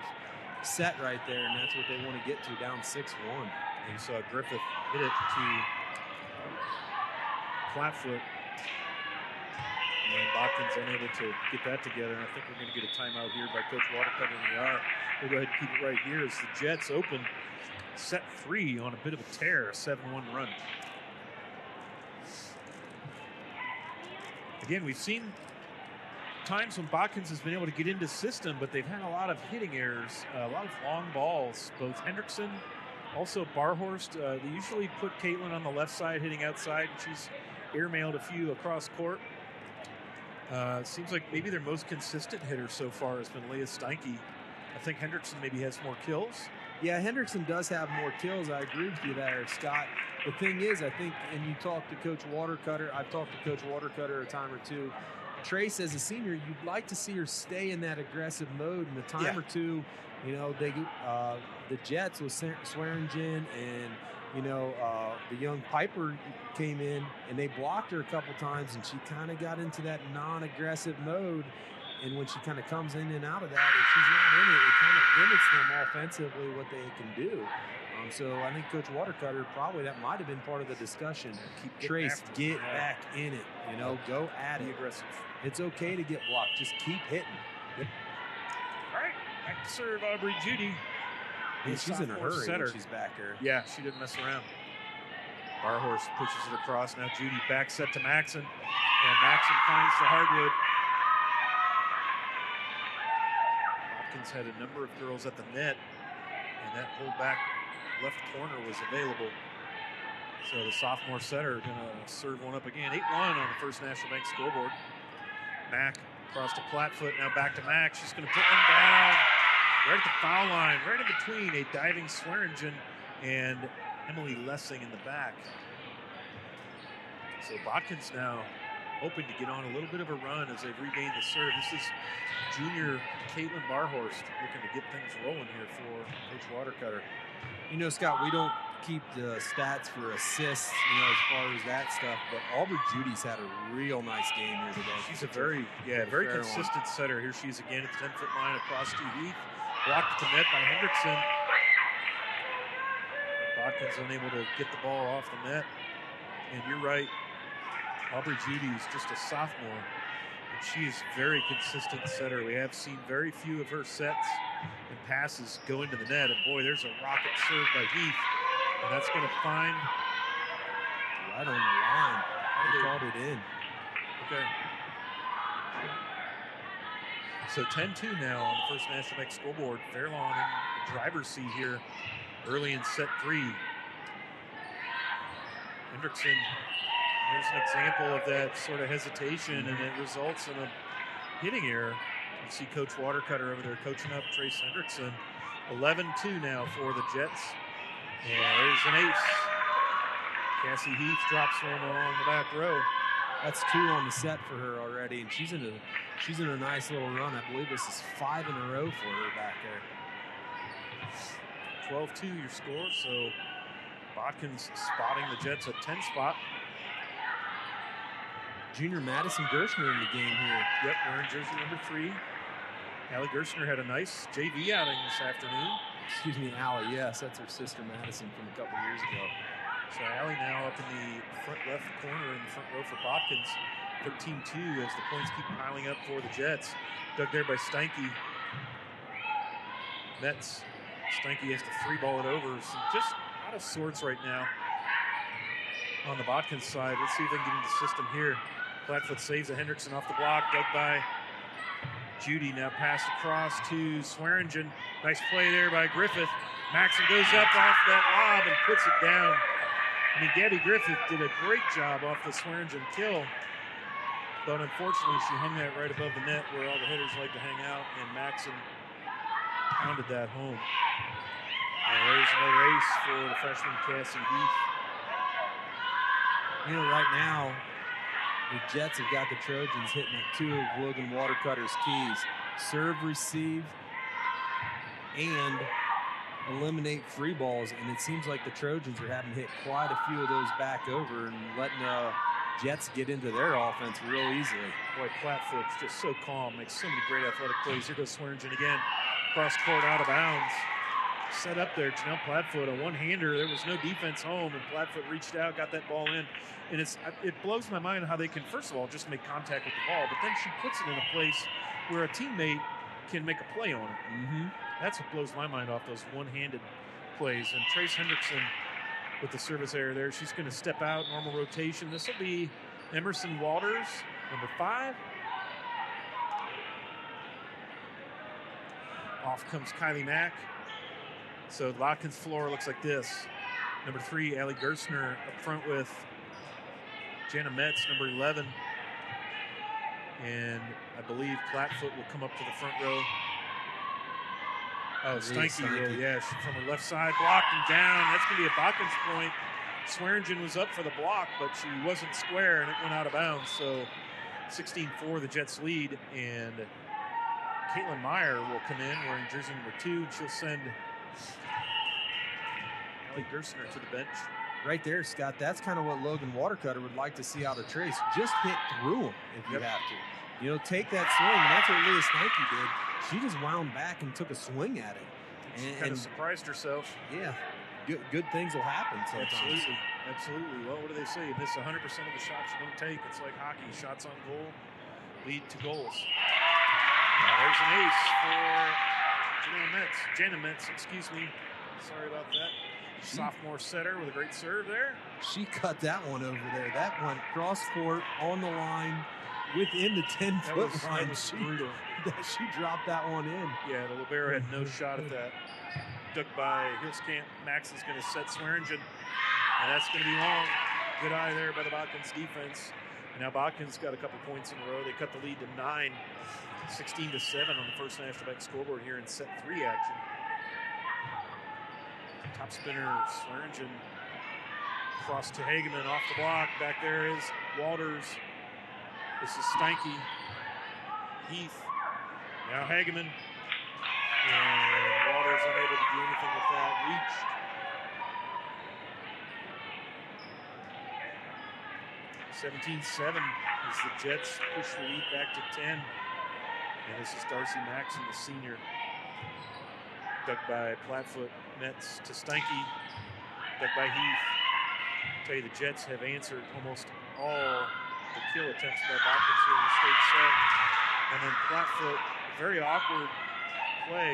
set right there, and that's what they want to get to, down 6-1. And you saw Griffith hit it to Flatfoot, and Botkins unable to get that together. And I think we're going to get a timeout here by Coach Watercutter, and we are. We'll go ahead and keep it right here as the Jets open set 3 on a bit of a tear, a 7-1 run. Again, we've seen times when Botkins has been able to get into system, but they've had a lot of hitting errors, a lot of long balls. Both Hendrickson, also Barhorst, they usually put Caitlin on the left side hitting outside, and she's airmailed a few across court. Seems like maybe their most consistent hitter so far has been Leah Steinke. I think Hendrickson maybe has more kills. Yeah, Hendrickson does have more kills. I agree with you there, Scott. The thing is, I think, and you talked to Coach Watercutter, I've talked to Coach Watercutter a time or two. Trace, as a senior, you'd like to see her stay in that aggressive mode. And a time or two, the Jets with Swearingen and, the young Piper came in and they blocked her a couple times, and she kind of got into that non-aggressive mode. And when she kind of comes in and out of that, if she's not in it kind of limits them offensively what they can do. So I think Coach Watercutter, probably that might have been part of the discussion. Trace, get back in it. Go at it. Be aggressive. It's okay to get blocked. Just keep hitting. Yep. All right, back to serve Aubrey Judy. And she's in a hurry when she's back there. Yeah, she didn't mess around. Barhorst pushes it across. Now Judy back set to Maxon. And Maxon finds the hardwood. Botkins had a number of girls at the net, and that pullback left corner was available. So the sophomore setter going to serve one up again. 8-1 on the First National Bank scoreboard. Mack across to Plattfoot, now back to Mack. She's going to put one down right at the foul line, right in between a diving Swearingen and Emily Lessing in the back. So Botkins now hoping to get on a little bit of a run as they've regained the serve. This is junior Caitlin Barhorst looking to get things rolling here for Coach Watercutter. Scott, we don't keep the stats for assists, as far as that stuff, but Aubrey Judy's had a real nice game here today. She's a very consistent setter. Here she is again at the 10-foot line across to Heath. Blocked at the net by Hendrickson. Botkins unable to get the ball off the net. And you're right, Aubrey Judy is just a sophomore. She is a very consistent setter. We have seen very few of her sets and passes go into the net. And boy, there's a rocket serve by Heath. And that's going to find right on the line. They called it in. Okay. So 10-2 now on the First National Bank scoreboard. Fairlawn in the driver's seat here early in set 3. Hendrickson, there's an example of that sort of hesitation, and it results in a hitting error. You see Coach Watercutter over there coaching up Trace Hendrickson. 11-2 now for the Jets. And there's an ace. Cassie Heath drops one along the back row. That's 2 on the set for her already, and she's in a nice little run. I believe this is 5 in a row for her back there. 12-2 your score, so Botkins spotting the Jets at 10 spot. Junior Madison Gershner in the game here. Yep, wearing jersey number 3. Allie Gershner had a nice JV outing this afternoon. Excuse me, Allie. Yes, that's her sister Madison from a couple years ago. So Allie now up in the front left corner in the front row for Botkins. 13-2 as the points keep piling up for the Jets. Dug there by Steinke. Metz. Steinke has to 3-ball it over. So just out of sorts right now on the Botkins side. Let's see if they can get into the system here. Flatfoot saves a Hendrickson off the block. Dug by Judy. Now passed across to Swearingen. Nice play there by Griffith. Maxon goes up off that lob and puts it down. I mean, Gabby Griffith did a great job off the Swearingen kill, but unfortunately she hung that right above the net where all the hitters like to hang out, and Maxon pounded that home. And there's another ace for the freshman Cassie Heath. You know, right now, the Jets have got the Trojans hitting at 2 of Logan Watercutter's keys. Serve, receive, and eliminate free balls, and it seems like the Trojans are having hit quite a few of those back over and letting Jets get into their offense real easily. Boy, Flatfoot's just so calm, makes so many great athletic plays. Here goes Swearingen again, cross court out of bounds. Set up there, Janelle Flatfoot, a one-hander. There was no defense home, and Flatfoot reached out, got that ball in. And it blows my mind how they can, first of all, just make contact with the ball, but then she puts it in a place where a teammate can make a play on it. Mm-hmm. That's what blows my mind off those one-handed plays. And Trace Hendrickson with the service error there. She's going to step out, normal rotation. This will be Emerson Walters, number 5. Off comes Kylie Mack. So the Botkins floor looks like this. Number 3, Allie Gerstner up front with Jana Metz, number 11. And I believe Flatfoot will come up to the front row. Oh, Steinke will, yeah, from her left side, blocked and down. That's going to be a Botkins point. Swearingen was up for the block, but she wasn't square, and it went out of bounds. So 16-4, the Jets lead, and Caitlin Meyer will come in wearing jersey number 2, and she'll send Allie Gerstner to the bench. Right there, Scott, that's kind of what Logan Watercutter would like to see out of Trace. Just hit through him if you have to. You know, take that swing, and that's what Leah Steinke did. She just wound back and took a swing at it. She kind of surprised herself. Yeah, good things will happen sometimes. Absolutely. Well, what do they say? You miss 100% of the shots you don't take. It's like hockey. Shots on goal lead to goals. There's an ace for Jana Metz, excuse me. Sorry about that. Sophomore setter with a great serve there. She cut that one over there. That went cross court on the line within the 10-foot line. She dropped that one in. Yeah, the libero had no shot at that. Ducked by Hilskamp. Max is going to set Swearingen, and that's going to be long. Good eye there by the Botkins defense. And now Botkins got a couple points in a row. They cut the lead to 9, 16-7 on the First National Bank scoreboard here in set 3 action. Top spinner, Swearingen. Cross to Hageman off the block. Back there is Walters. This is Steinke. Heath. Now Hageman. And Walters unable to do anything with that. Reached. 17-7 as the Jets push the lead back to 10. And this is Darcy Maxon, the senior. Dug by Flatfoot. Metz to Steinke. Dug by Heath. I'll tell you, the Jets have answered almost all the kill attempts by Botkins here in the straight set. And then flat-foot, very awkward play.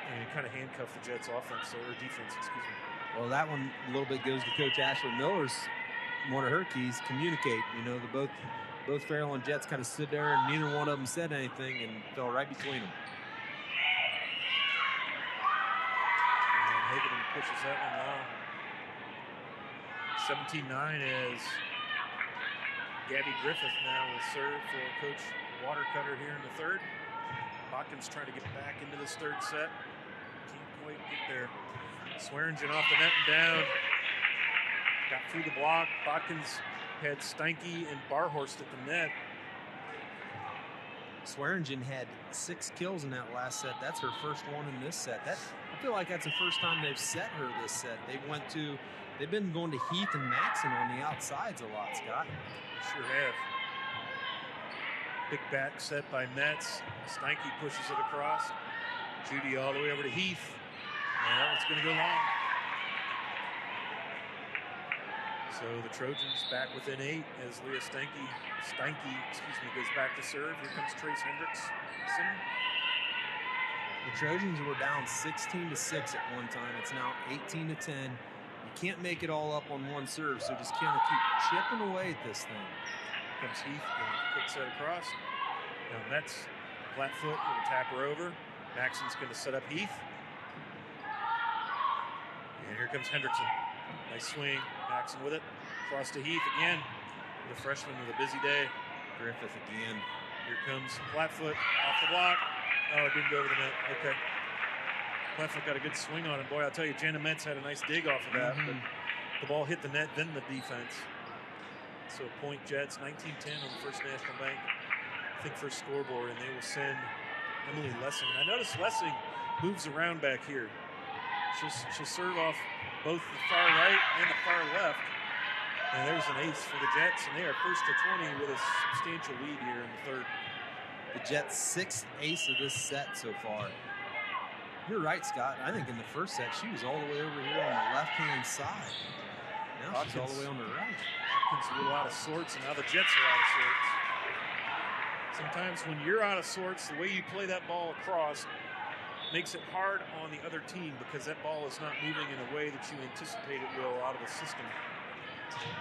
And he kind of handcuffed the Jets offense, or defense, excuse me. Well, that one a little bit goes to Coach Ashley Miller's, one of her keys, communicate. You know, both Fairlawn Jets kind of stood there and neither one of them said anything and fell right between them. And Hageman pushes that one long. 17-9 as Gabby Griffith now will serve for Coach Watercutter here in the third. Botkins trying to get back into this third set. Can't quite get there. Swearingen off the net and down. Got through the block. Botkins had Steinke and Barhorst at the net. Swearingen had 6 kills in that last set. That's her first one in this set. I feel like that's the first time they've set her this set. They've been going to Heath and Maxon on the outsides a lot, Scott. Sure have. Big back set by Metz. Steinke pushes it across. Judy all the way over to Heath. And that one's going to go long. So the Trojans back within 8 as Leah Steinke goes back to serve. Here comes Trace Hendrickson. The Trojans were down 16-6 at one time. It's now 18-10. You can't make it all up on one serve, so just kind of keep chipping away at this thing. Here comes Heath, quick set across. Now Metz, flat foot, will tap her over. Maxon's going to set up Heath. And here comes Hendrickson. Nice swing. Maxon with it. Cross to Heath again. The freshman with a busy day. Griffith again. Here comes Flatfoot off the block. Oh, it didn't go over the net. Okay. Flatfoot got a good swing on it. Boy, I'll tell you, Jana Metz had a nice dig off of that. But the ball hit the net, then the defense. So point Jets, 19-10 on the First National Bank. I think first scoreboard, and they will send Emily Lessing. I noticed Lessing moves around back here. She'll serve off both the far right and the far left. And there's an ace for the Jets, and they are first to 20 with a substantial lead here in the third. The Jets' 6th ace of this set so far. You're right, Scott. I think in the first set, she was all the way over here on the left-hand side. Now Botkins, she's all the way on the right. Botkins a little out of sorts, and now the Jets are out of sorts. Sometimes when you're out of sorts, the way you play that ball across makes it hard on the other team because that ball is not moving in a way that you anticipate it will out of the system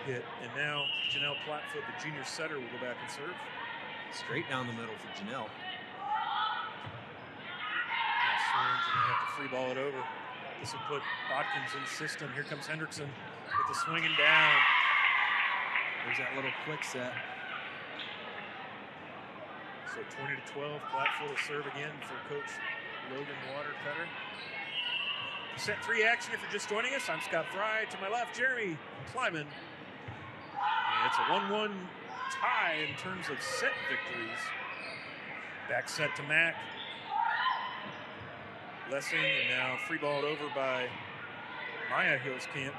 hit. And now Janelle Plattfoot, the junior setter, will go back and serve. Straight down the middle for Janelle. Now Swearingen going to have to free ball it over. This will put Botkins in the system. Here comes Hendrickson with the swinging down. There's that little quick set. So 20-12, Plattfoot will serve again for Coach Logan Watercutter. Set 3 action if you're just joining us. I'm Scott Fry. To my left, Jeremy Kleiman. And it's a 1-1 tie in terms of set victories. Back set to Mack. Lessing, and now free balled over by Maya Hillscamp.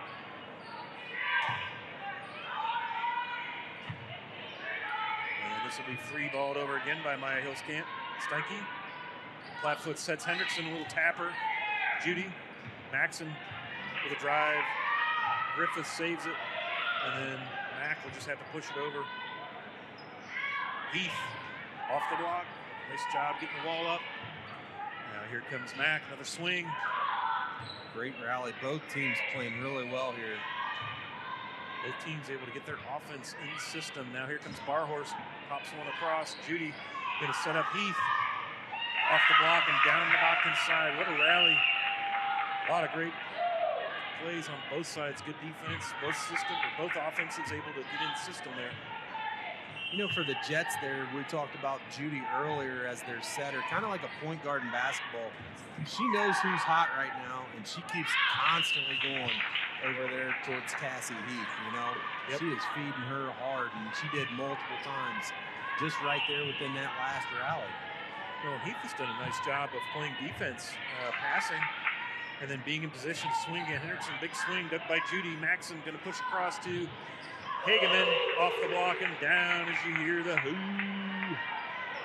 And this will be free balled over again by Maya Hillscamp. Steinke. Plattfoot sets Hendrickson, a little tapper. Judy. Maxon with a drive. Griffith saves it. And then Mack will just have to push it over. Heath off the block. Nice job getting the wall up. Now here comes Mack, another swing. Great rally. Both teams playing really well here. Both teams able to get their offense in system. Now here comes Barhorst. Pops one across. Judy going to set up Heath. Off the block and down the Botkins side. What a rally. A lot of great plays on both sides. Good defense. Both offenses able to get in system there. You know, for the Jets there, we talked about Judy earlier as their setter, kind of like a point guard in basketball. She knows who's hot right now, and she keeps constantly going over there towards Cassie Heath, you know. Yep. She is feeding her hard, and she did multiple times just right there within that last rally. Well, Heath has done a nice job of playing defense, passing, and then being in position to swing again. Hendrickson, big swing dug by Judy. Maxon going to push across to Hageman, off the block and down as you hear the hoo. I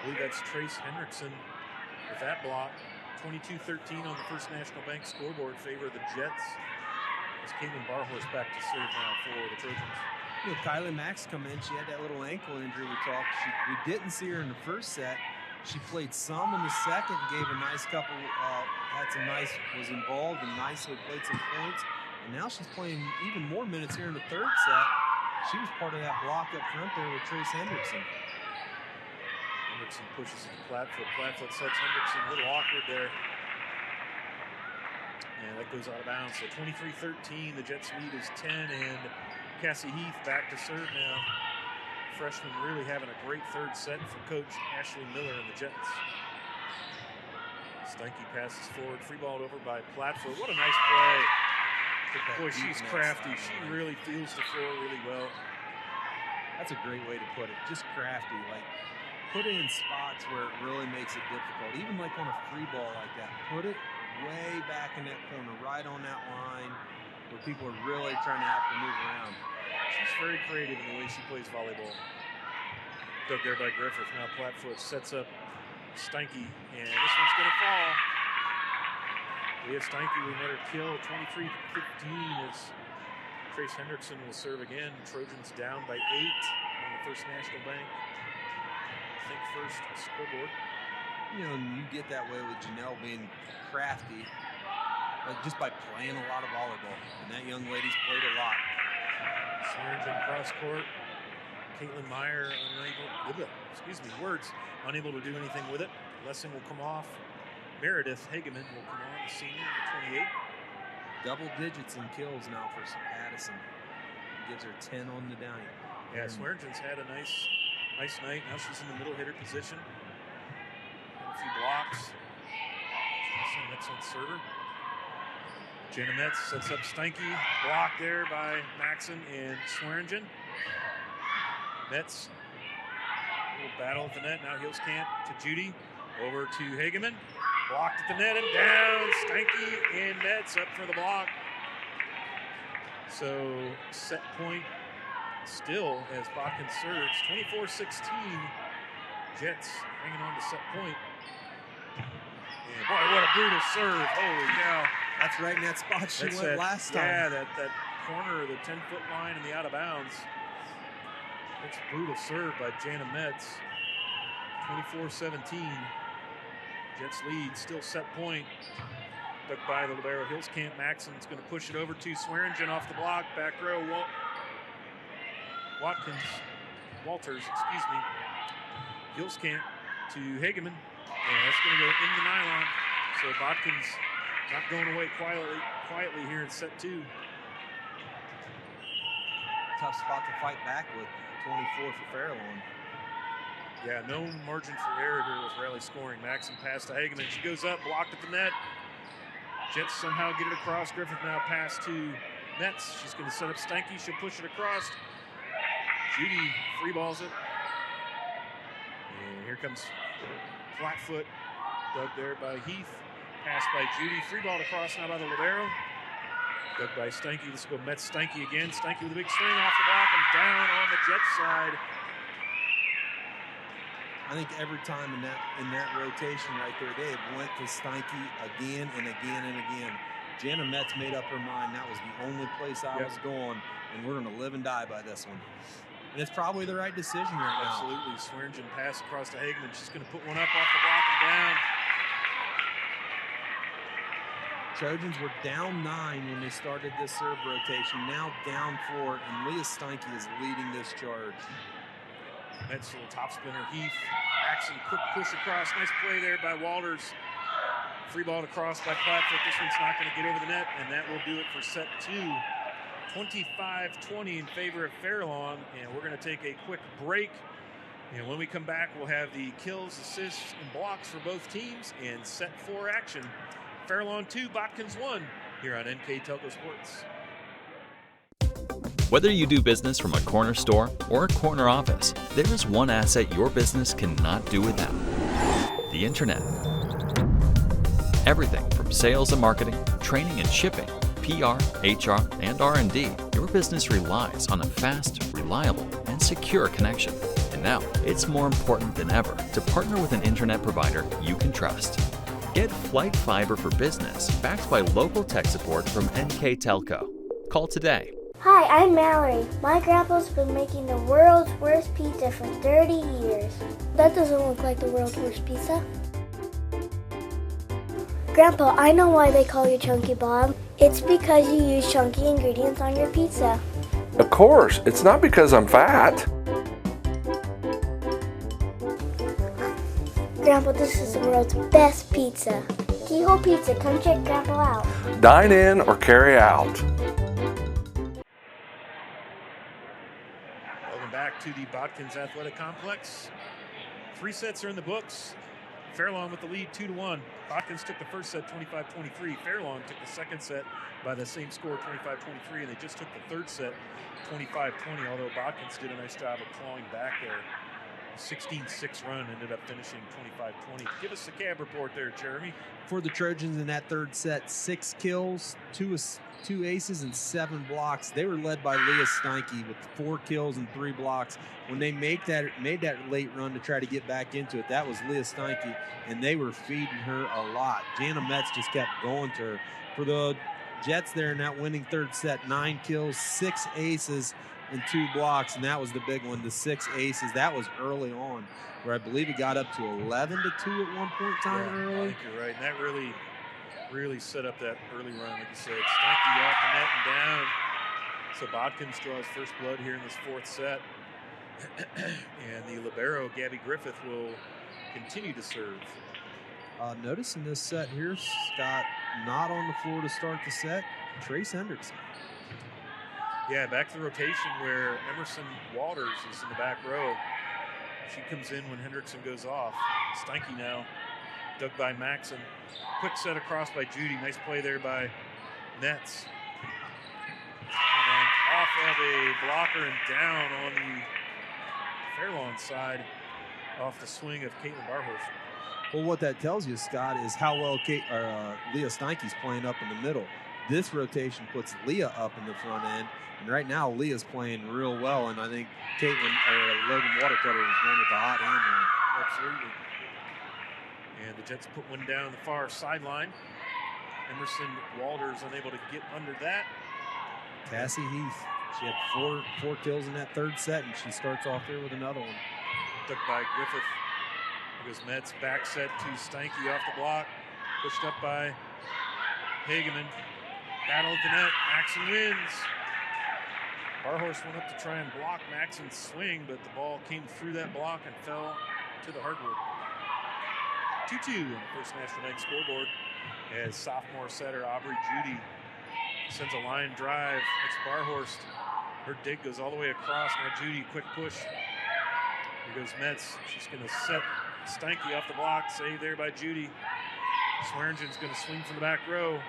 believe that's Trace Hendrickson with that block. 22-13 on the First National Bank scoreboard, favor of the Jets. As Caitlin Barhorst back to serve now for the Trojans. You know, Kylie Max come in. She had that little ankle injury we talked. We didn't see her in the first set. She played some in the second, gave a nice couple, was involved and nicely played some points. And now she's playing even more minutes here in the third set. She was part of that block up front there with Trace Hendrickson. Hendrickson pushes it to Platfoot. Platfoot sets Hendrickson a little awkward there. And that goes out of bounds. So 23-13, the Jets lead is 10, and Cassie Heath back to serve now. Freshman really having a great third set for Coach Ashley Miller and the Jets. Steinke passes forward, free balled over by Platfoot. What a nice play. Boy, she's crafty. She really feels the floor really well. That's a great way to put it. Just crafty. Like, put it in spots where it really makes it difficult. Even like on a free ball like that. Put it way back in that corner, right on that line where people are really trying to have to move around. She's very creative in the way she plays volleyball. Dug there by Griffith. Now Platfoot sets up Steinke, and this one's going to fall. Leah Steinke, we let her kill 23-15 as Trace Hendrickson will serve again. Trojans down by 8 on the First National Bank. Think First scoreboard. You know, and you get that way with Janelle being crafty, like just by playing a lot of volleyball. And that young lady's played a lot. Swearingen cross court. Caitlin Meyer unable to do anything with it. Lessing will come off. Meredith Hageman will come on, the senior, the 28. Double digits in kills now for Addison. Gives her 10 on the down. Yeah, Swearingen's had a nice night. Now she's in the middle hitter position. A few blocks. That's on server. Jana Metz sets up Steinke. Blocked there by Maxon and Swearingen. Metz, a little battle at the net. Now Hillscamp to Judy. Over to Hageman. Blocked at the net and down. Steinke and Metz up for the block. So set point still as Botkins serves. 24-16. Jets hanging on to set point. And boy, what a brutal serve. Holy cow. That's right in that spot she went last time. Yeah, that corner of the 10-foot line and the out of bounds. That's a brutal serve by Jana Metz. 24-17. Jets lead, still set point. Duck by the libero. Hillscamp. Maxon's going to push it over to Swearingen off the block. Back row. Walters, Hillscamp to Hageman. And that's going to go in the nylon. So Botkins not going away quietly here in set 2. Tough spot to fight back with. 24 for Fairlawn. Yeah, no margin for error here with Raleigh scoring. Maxon pass to Hageman. She goes up, blocked at the net. Jets somehow get it across. Griffith now pass to Metz. She's going to set up Steinke. She'll push it across. Judy free balls it. And here comes Flatfoot. Dug there by Heath. Pass by Judy. Free ball across now by the libero. Dug by Steinke. Let's go Metz Steinke again. Steinke with a big swing off the block and down on the Jets side. I think every time in that rotation right there, they went to Steinke again and again and again. Jana Metz made up her mind. That was the only place I was going, and we're going to live and die by this one. And it's probably the right decision right now. Absolutely. Swearingen pass across to Hageman. She's going to put one up off the block and down. Trojans were down 9 when they started this serve rotation. Now down 4, and Leah Steinke is leading this charge. Metz, little top spinner, Heath. Maxon, quick push across. Nice play there by Walters. Free ball across by Platfoot. This one's not going to get over the net, and that will do it for set 2. 25-20 in favor of Fairlawn, and we're going to take a quick break. And when we come back, we'll have the kills, assists, and blocks for both teams in set 4 action. Fairlawn 2, Botkins 1, here on NKTelco Sports. Whether you do business from a corner store or a corner office, there is one asset your business cannot do without: the Internet. Everything from sales and marketing, training and shipping, PR, HR, and R&D, your business relies on a fast, reliable, and secure connection. And now, it's more important than ever to partner with an Internet provider you can trust. Get Flight Fiber for Business, backed by local tech support from NKTelco. Call today. Hi, I'm Mallory. My grandpa's been making the world's worst pizza for 30 years. That doesn't look like the world's worst pizza. Grandpa, I know why they call you Chunky Bob. It's because you use chunky ingredients on your pizza. Of course, it's not because I'm fat. Grandpa, this is the world's best pizza. Keyhole Pizza, come check Grandpa out. Dine in or carry out. Welcome back to the Botkins Athletic Complex. 3 sets are in the books. Fairlawn with the lead 2-1. Botkins took the first set 25-23. Fairlawn took the second set by the same score 25-23, and they just took the third set 25-20, although Botkins did a nice job of clawing back there. 16-6 run ended up finishing 25-20. Give us the cab report there, Jeremy. For the Trojans in that third set, 6 kills, 2 aces, and 7 blocks. They were led by Leah Steinke with 4 kills and 3 blocks. When they made that late run to try to get back into it, that was Leah Steinke, and they were feeding her a lot. Jana Metz just kept going to her. For the Jets there in that winning third set, 9 kills, 6 aces, and 2 blocks, and that was the big one, the 6 aces. That was early on, where I believe it got up to 11-2 at one point in time early. I think you're right, and that really set up that early run, like you said. Steinke off the net and down. So Botkins draws first blood here in this fourth set. And the libero, Gabby Griffith, will continue to serve. Notice in this set here, Scott not on the floor to start the set, Trace Hendrickson. Yeah, back to the rotation where Emerson Walters is in the back row. She comes in when Hendrickson goes off. Steinke now, dug by Maxon. Quick set across by Judy. Nice play there by Metz. And then off of a blocker and down on the Fairlawn side off the swing of Caitlin Barhorst. Well, what that tells you, Scott, is how well Leah Steinke's playing up in the middle. This rotation puts Leah up in the front end, and right now Leah's playing real well, and I think Logan Watercutter is going with the hot hand there. Absolutely. And the Jets put one down the far sideline. Emerson Walters unable to get under that. Cassie Heath, she had four kills in that third set, and she starts off there with another one. Took by Griffith. There goes Metz, back set to Steinke off the block. Pushed up by Hageman. Battle at the net. Maxon wins. Barhorst went up to try and block Maxon's swing, but the ball came through that block and fell to the hardwood. 2-2 on the First National Bank scoreboard as sophomore setter Aubrey Judy sends a line drive. It's Barhorst. Her dig goes all the way across. Now Judy, quick push. Here goes Metz. She's going to set Steinke off the block. Save there by Judy. Swearingen's going to swing from the back row.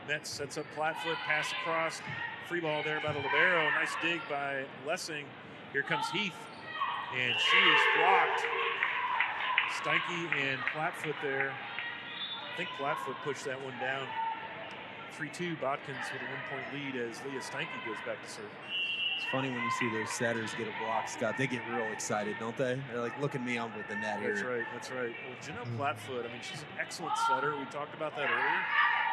Metz sets up flat foot, pass across. Free ball there by the libero. Nice dig by Lessing. Here comes Heath, and she is blocked. Steinke and Flatfoot there. I think Flatfoot pushed that one down. 3-2, Botkins with a 1-point lead as Leah Steinke goes back to serve. It's funny when you see those setters get a block, Scott. They get real excited, don't they? They're like, look at me, I'm with the net here. That's right. Well, Janelle Flatfoot, I mean, she's an excellent setter. We talked about that earlier.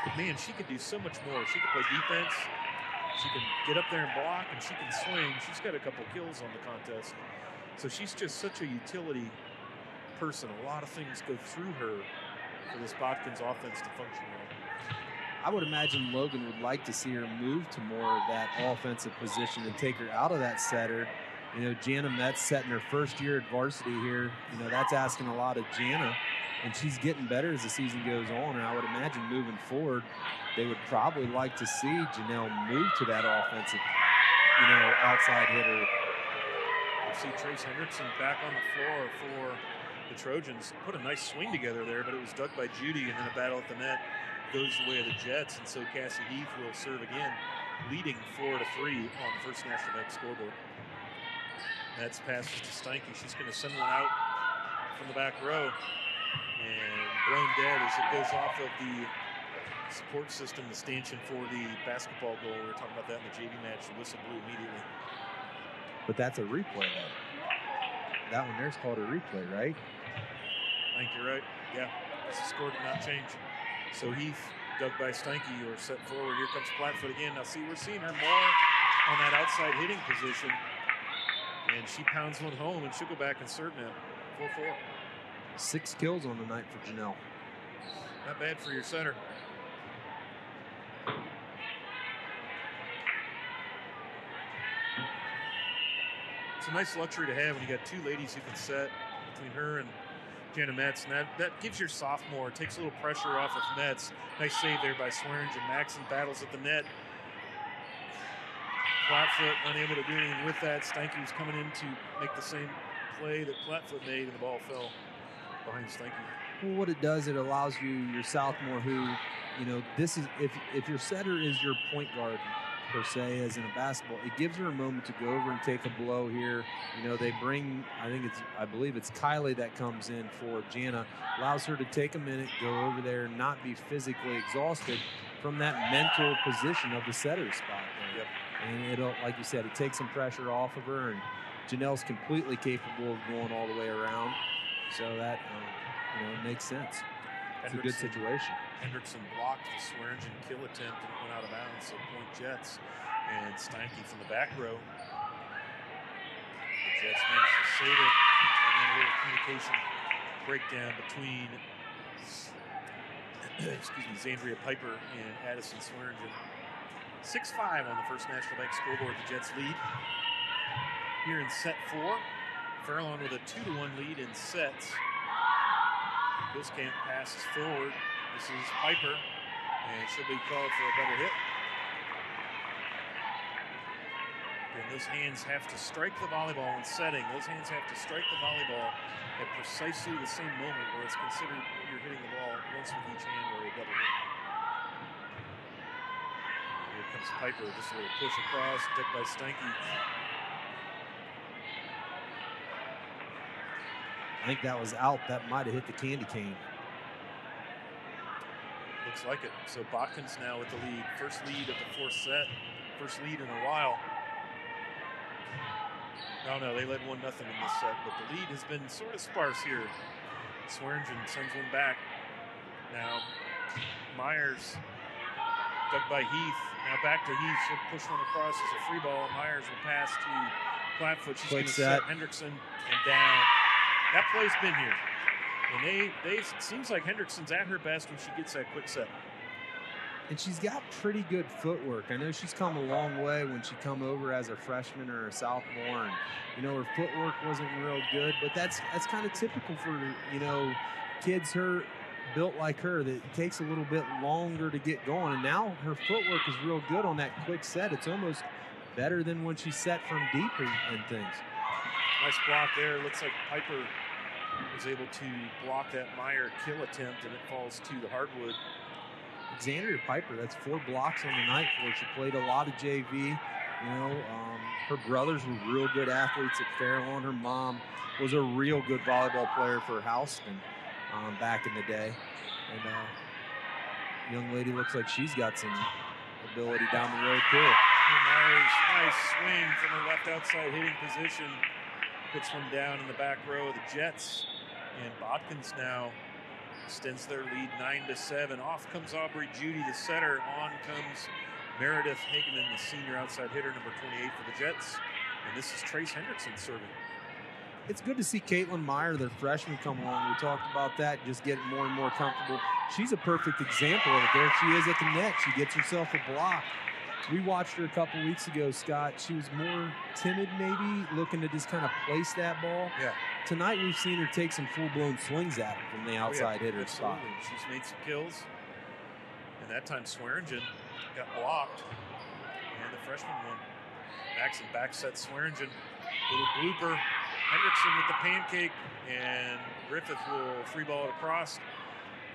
But man, she could do so much more. She can play defense. She can get up there and block, and she can swing. She's got a couple kills on the contest. So she's just such a utility person. A lot of things go through her for this Botkins offense to function well. I would imagine Logan would like to see her move to more of that offensive position and take her out of that setter. You know, Jana Metz setting her first year at varsity here. You know, that's asking a lot of Jana, and she's getting better as the season goes on. And I would imagine moving forward, they would probably like to see Janelle move to that offensive, outside hitter. You see Trace Hendrickson back on the floor for the Trojans. Put a nice swing together there, but it was dug by Judy, and then a battle at the net goes the way of the Jets, and so Cassie Heath will serve again, leading 4-3 on the First National Bank scoreboard. That's passes to Steinke. She's going to send one out from the back row, and blown dead as it goes off of the support system, the stanchion for the basketball goal. We were talking about that in the JV match. The whistle blew immediately. But that's a replay, though. That one there's called a replay, right? I think you're right. Yeah, the score did not change. So Heath, dug by Steinke, or set forward. Here comes Flatfoot again. Now, see, we're seeing her more on that outside hitting position. And she pounds one home, and she'll go back and serve now. 4-4. 6 kills on the night for Janelle. Not bad for your center. It's a nice luxury to have when you got 2 ladies who can set between her and Jana Metz, and that gives your sophomore, takes a little pressure off of Metz. Nice save there by Swearingen. Maxson battles at the net. Flatfoot unable to do anything with that. Steinke was coming in to make the same play that Flatfoot made, and the ball fell behind Steinke. Well, what it does, it allows you, your sophomore, who, this is, if your setter is your point guard, per se, as in a basketball, it gives her a moment to go over and take a blow here. They bring, I believe it's Kylie that comes in for Jana, allows her to take a minute, go over there, and not be physically exhausted from that mental position of the setter spot there. Yep. And it'll, like you said, it takes some pressure off of her, and Janelle's completely capable of going all the way around. So that, it makes sense. It's a good situation. Hendrickson blocked the Swearingen kill attempt, and it went out of bounds, so point Jets. And Steinke from the back row. The Jets managed to save it, and then a little communication breakdown between Zandria Piper and Addison Swearingen. 6-5 on the First National Bank scoreboard. The Jets lead here in set 4. Fairlawn with a 2-1 lead in sets. Biscamp passes forward. This is Piper, and she'll be called for a better hit. And those hands have to strike the volleyball when setting. Those hands have to strike the volleyball at precisely the same moment where it's considered you're hitting the ball once with each hand or a double hit. Here comes Piper, just a little push across, decked by Steinke. I think that was out. That might have hit the candy cane. Looks like it. So Botkins now with the lead. First lead of the 4th set. First lead in a while. No, they led 1-0 in this set, but the lead has been sort of sparse here. Swearingen sends one back. Now Myers, dug by Heath. Now back to Heath. She'll push one across as a free ball. Myers will pass to Flatfoot. She's going to set Hendrickson and down. That play's been here. And it seems like Hendrickson's at her best when she gets that quick set. And she's got pretty good footwork. I know she's come a long way when she come over as a freshman or a sophomore. And, her footwork wasn't real good. But that's kind of typical for, kids built like her, that it takes a little bit longer to get going. And now her footwork is real good on that quick set. It's almost better than when she set from deep and things. Nice block there. Looks like Piper was able to block that Meyer kill attempt, and it falls to the hardwood. Xandria Piper, that's 4 blocks on the night for her. She played a lot of JV. Her brothers were real good athletes at Fairlawn. Her mom was a real good volleyball player for Houston back in the day. And young lady looks like she's got some ability down the road too. Myers, nice swing from her left outside hitting position. Puts one down in the back row of the Jets. And Botkins now extends their lead 9-7. Off comes Aubrey Judy, the setter. On comes Meredith Hageman, the senior outside hitter, number 28 for the Jets. And this is Trace Hendrickson serving. It's good to see Caitlin Meyer, their freshman, come along. We talked about that, just getting more and more comfortable. She's a perfect example of it. There she is at the net. She gets herself a block. We watched her a couple weeks ago, Scott. She was more timid, maybe, looking to just kind of place that ball. Yeah. Tonight, we've seen her take some full-blown swings at it from the outside hitter spot. She's made some kills. And that time, Swearingen got blocked. And the freshman won. Maxson back set Swearingen. Little blooper. Hendrickson with the pancake. And Griffith will free ball it across.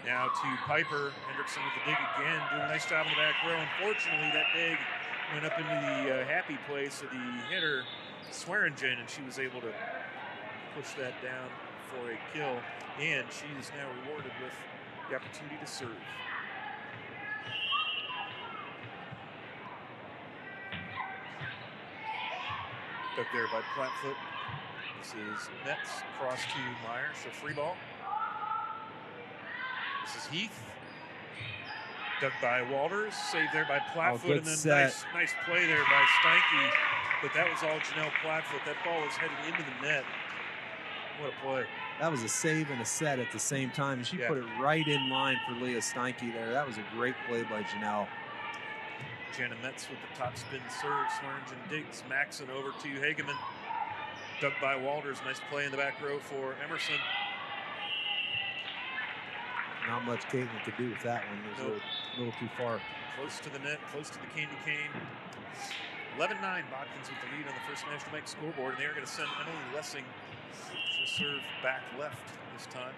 Now to Piper. Hendrickson with the dig again. Doing a nice job in the back row. Unfortunately, that dig went up into the happy place of the hitter, Swearingen, and she was able to push that down for a kill. And she is now rewarded with the opportunity to serve. Took there by Flatfoot. This is Metz across to Meyer. So free ball. This is Heath. Dug by Walters, saved there by Plattfoot, good and then set. nice play there by Steinke. But that was all Janelle Plattfoot. That ball was headed into the net. What a play. That was a save and a set at the same time. She put it right in line for Leah Steinke there. That was a great play by Janelle. Jana Metz with the top spin serve. Swearingen digs Maxon over to Hageman. Dug by Walters. Nice play in the back row for Emerson. Not much Caitlin could do with that one. It was a little too far. Close to the net, close to the candy cane. 11-9, Botkins with the lead on the First National Bank scoreboard, and they are going to send Emily Lessing. She'll serve back left this time.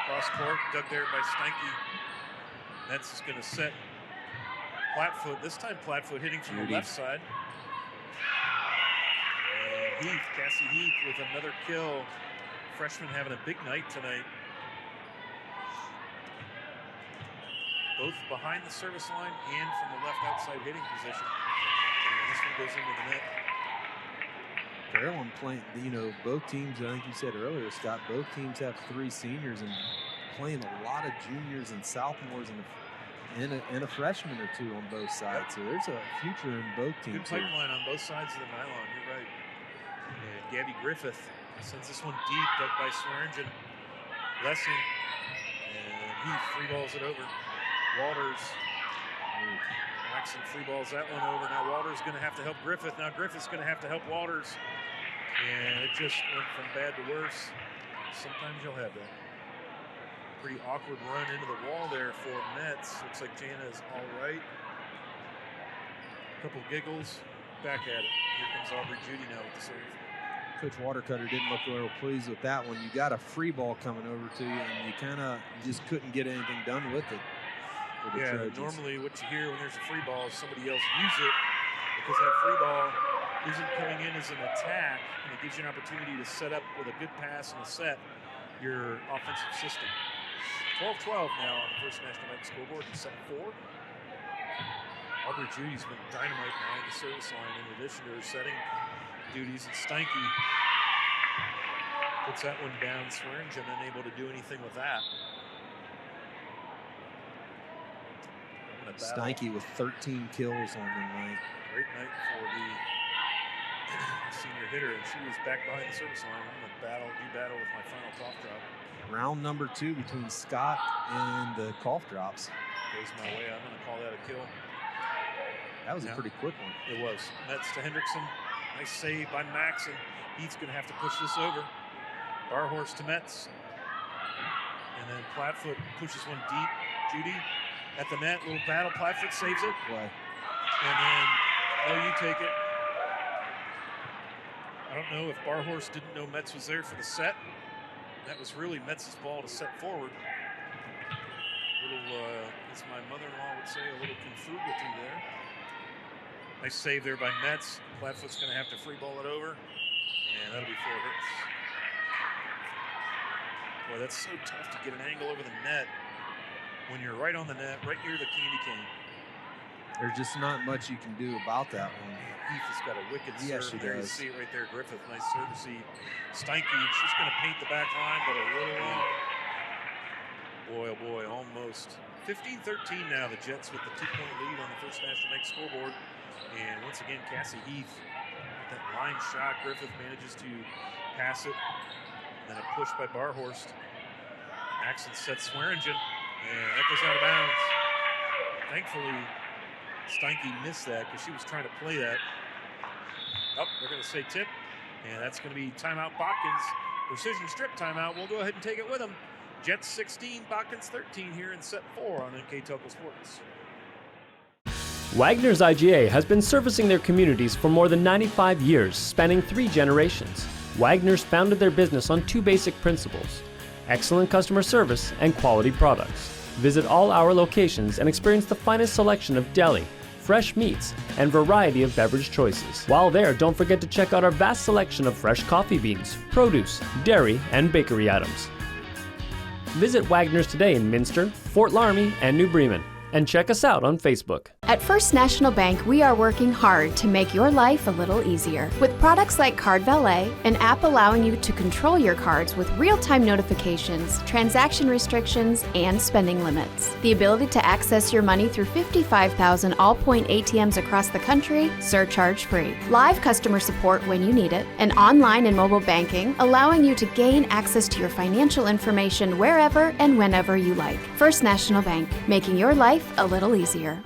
Cross court, dug there by Steinke. Metz is going to set Plattfoot. This time Plattfoot hitting from the left side. And Heath, Cassie Heath with another kill. Freshman having a big night tonight. Both behind the service line and from the left outside hitting position. And this one goes into the net. Fairlawn playing, both teams, I think you said earlier, Scott, both teams have 3 seniors and playing a lot of juniors and sophomores and a freshman or 2 on both sides. So there's a future in both teams. Good pipeline on both sides of the nylon, you're right. And Gabby Griffith sends this one deep, dug by Swearingen. Lessing, and he free balls it over. Walters, Maxon free balls that one over. Now Walters going to have to help Griffith. Now Griffith's going to have to help Walters. And it just went from bad to worse. Sometimes you'll have that. Pretty awkward run into the wall there for Metz. Looks like Jana is all right. Couple giggles. Back at it. Here comes Aubrey Judy now with the serve. Coach Watercutter didn't look real pleased with that one. You got a free ball coming over to you, and you just couldn't get anything done with it. Yeah, normally what you hear when there's a free ball is somebody else use it, because that free ball isn't coming in as an attack, and it gives you an opportunity to set up with a good pass and a set your offensive system. 12-12 now on the First National Bank scoreboard in set 4. Aubrey Judy's been dynamite behind the service line in addition to her setting duties, and Steinke puts that one down. Swearingen unable to do anything with that. Steinke with 13 kills on the night. Great night for the senior hitter, and she was back behind the service line. I'm going to battle with my final cough drop. Round number 2 between Scott and the cough drops. Goes my way. I'm going to call that a kill. That was a pretty quick one. It was. Metz to Hendrickson. Nice save by Maxon. Heath's going to have to push this over. Barhorse to Metz. And then Plattfoot pushes one deep. Judy at the net, little battle. Plattfoot saves it. Boy. And then, you take it. I don't know if Barhorse didn't know Metz was there for the set. That was really Metz's ball to set forward. As my mother-in-law would say, a little confugity there. Nice save there by Metz. Plattfoot's going to have to free ball it over. And that'll be 4 hits. Boy, that's so tough to get an angle over the net when you're right on the net, right near the candy cane. There's just not much you can do about that one. Heath has got a wicked serve. She there. does. You see it right there, Griffith. Nice serve to see. Steinke, she's going to paint the back line, but a little long. Boy, oh boy, almost. 15-13 now, the Jets with the 2-point lead on the First National Bank scoreboard. And once again, Cassie Heath, with that line shot, Griffith manages to pass it. And then a push by Barhorst. Maxon sets Swearingen, and that goes out of bounds. Thankfully, Steinke missed that because she was trying to play that. Oh, they're going to say tip, and that's going to be timeout Botkins. Precision strip timeout. We'll go ahead and take it with them. Jets 16, Botkins 13 here in set 4 on NKTelco Sports. Wagner's IGA has been servicing their communities for more than 95 years, spanning 3 generations. Wagner's founded their business on 2 basic principles: excellent customer service and quality products. Visit all our locations and experience the finest selection of deli, fresh meats, and variety of beverage choices. While there, don't forget to check out our vast selection of fresh coffee beans, produce, dairy, and bakery items. Visit Wagner's today in Minster, Fort Laramie, and New Bremen, and check us out on Facebook. At First National Bank, we are working hard to make your life a little easier. With products like Card Valet, an app allowing you to control your cards with real-time notifications, transaction restrictions, and spending limits. The ability to access your money through 55,000 all-point ATMs across the country, surcharge-free. Live customer support when you need it. And online and mobile banking, allowing you to gain access to your financial information wherever and whenever you like. First National Bank, making your life a little easier.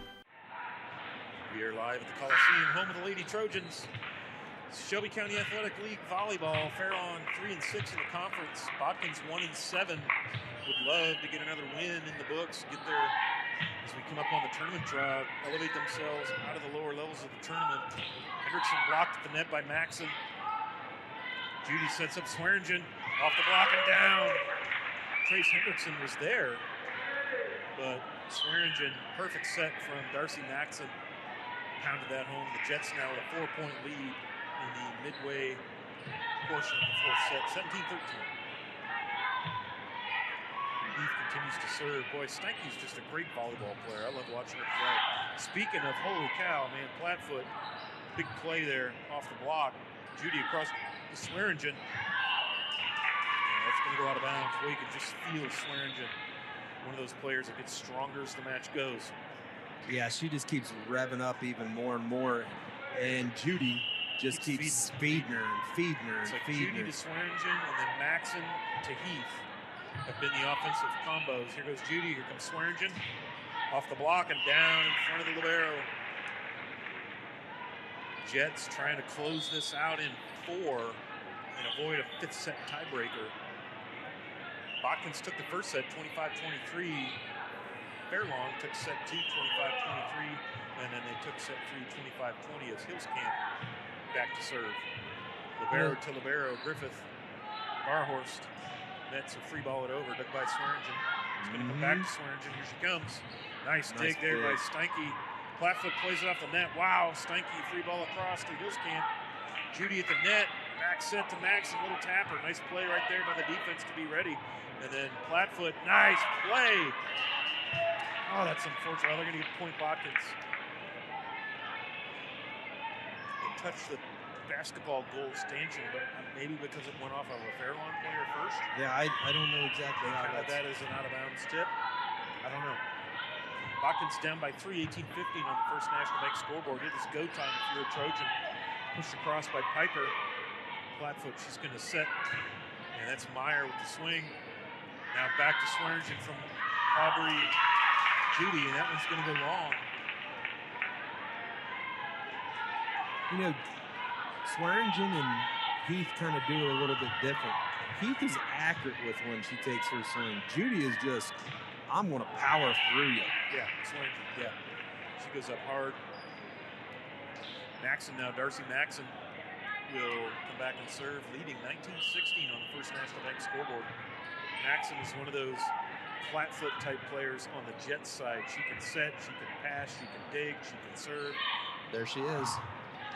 Live at the Coliseum, home of the Lady Trojans. Shelby County Athletic League Volleyball, Fairlawn 3-6 in the conference. Botkins 1-7. Would love to get another win in the books, get there as we come up on the tournament draw, elevate themselves out of the lower levels of the tournament. Hendrickson blocked at the net by Maxon. Judy sets up Swearingen, off the block and down. Trace Hendrickson was there, but Swearingen, perfect set from Darcy Maxon. Pounded that home. The Jets now with a 4-point lead in the midway portion of the fourth set, 17-13. Heath continues to serve. Boy, Stanky's just a great volleyball player. I love watching her play. Speaking of holy cow, man, Plattfoot, big play there off the block. Judy across to Swearingen. Yeah, that's going to go out of bounds. Boy, you can just feel Swearingen, one of those players that gets stronger as the match goes. Yeah, she just keeps revving up even more and more, and Judy just keeps feeding her and feeding her and feeding her. Judy to Swearingen and then Maxon to Heath have been the offensive combos. Here goes Judy, here comes Swearingen. Off the block and down in front of the libero. Jets trying to close this out in 4 and avoid a 5th set tiebreaker. Botkins took the first set 25-23. Fairlawn took set 2, 25-23, and then they took set 3, 25-20 as Hillscamp back to serve. Libero to libero, Griffith, Barhorst, nets a free ball it over, dug by Swearingen. It's going to come back to Swearingen, here she comes. Nice dig there by Steinke. Plattfoot plays it off the net, wow, Steinke free ball across to Hillscamp. Judy at the net, back set to Max, a little tapper. Nice play right there by the defense to be ready. And then Plattfoot, nice play. Oh, that's unfortunate. They're going to get point Botkins. They touched the basketball goal stanchion, but maybe because it went off of a Fairlawn player first. Yeah, I don't know exactly how that is an out-of-bounds tip. I don't know. Botkins down by 3, 18-15 on the First National Bank scoreboard. It is go time if you're a Trojan. Pushed across by Piper. Plattfoot, she's going to set. And that's Meyer with the swing. Now back to Swearingen from Aubrey. Judy, and that one's going to go long. You know, Swearingen and Heath kind of do it a little bit different. Heath is accurate with when she takes her swing. Judy is just, I'm going to power through you. Yeah, Swearingen, yeah. She goes up hard. Maxon now, Darcy Maxon will come back and serve, leading 19-16 on the First National Bank scoreboard. Maxon is one of those Plattfoot type players on the Jets side. She can set, she can pass, she can dig, she can serve. There she is.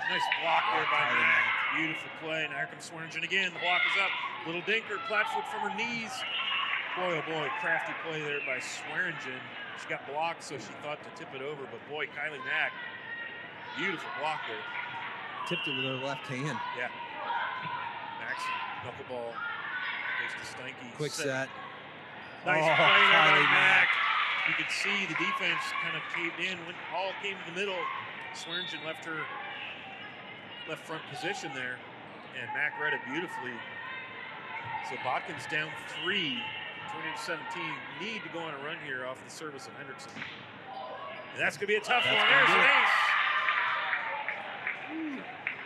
Nice block there by Mac. Beautiful play. Now here comes Swearingen again. The block is up. Little dinker, Plattfoot from her knees. Boy, oh boy, crafty play there by Swearingen. She got blocked, so she thought to tip it over, but boy, Kylie Mack, beautiful block there. Tipped it with her left hand. Yeah. Maxon, knuckleball. Goes to Steinke. Quick set. Nice play there by Mack. You could see the defense kind of caved in. When all came to the middle, Swearingen left her left front position there, and Mack read it beautifully. So Botkins down 3, 20-17. Need to go on a run here off the service of Hendrickson. And that's going to be a tough one. There's an ace.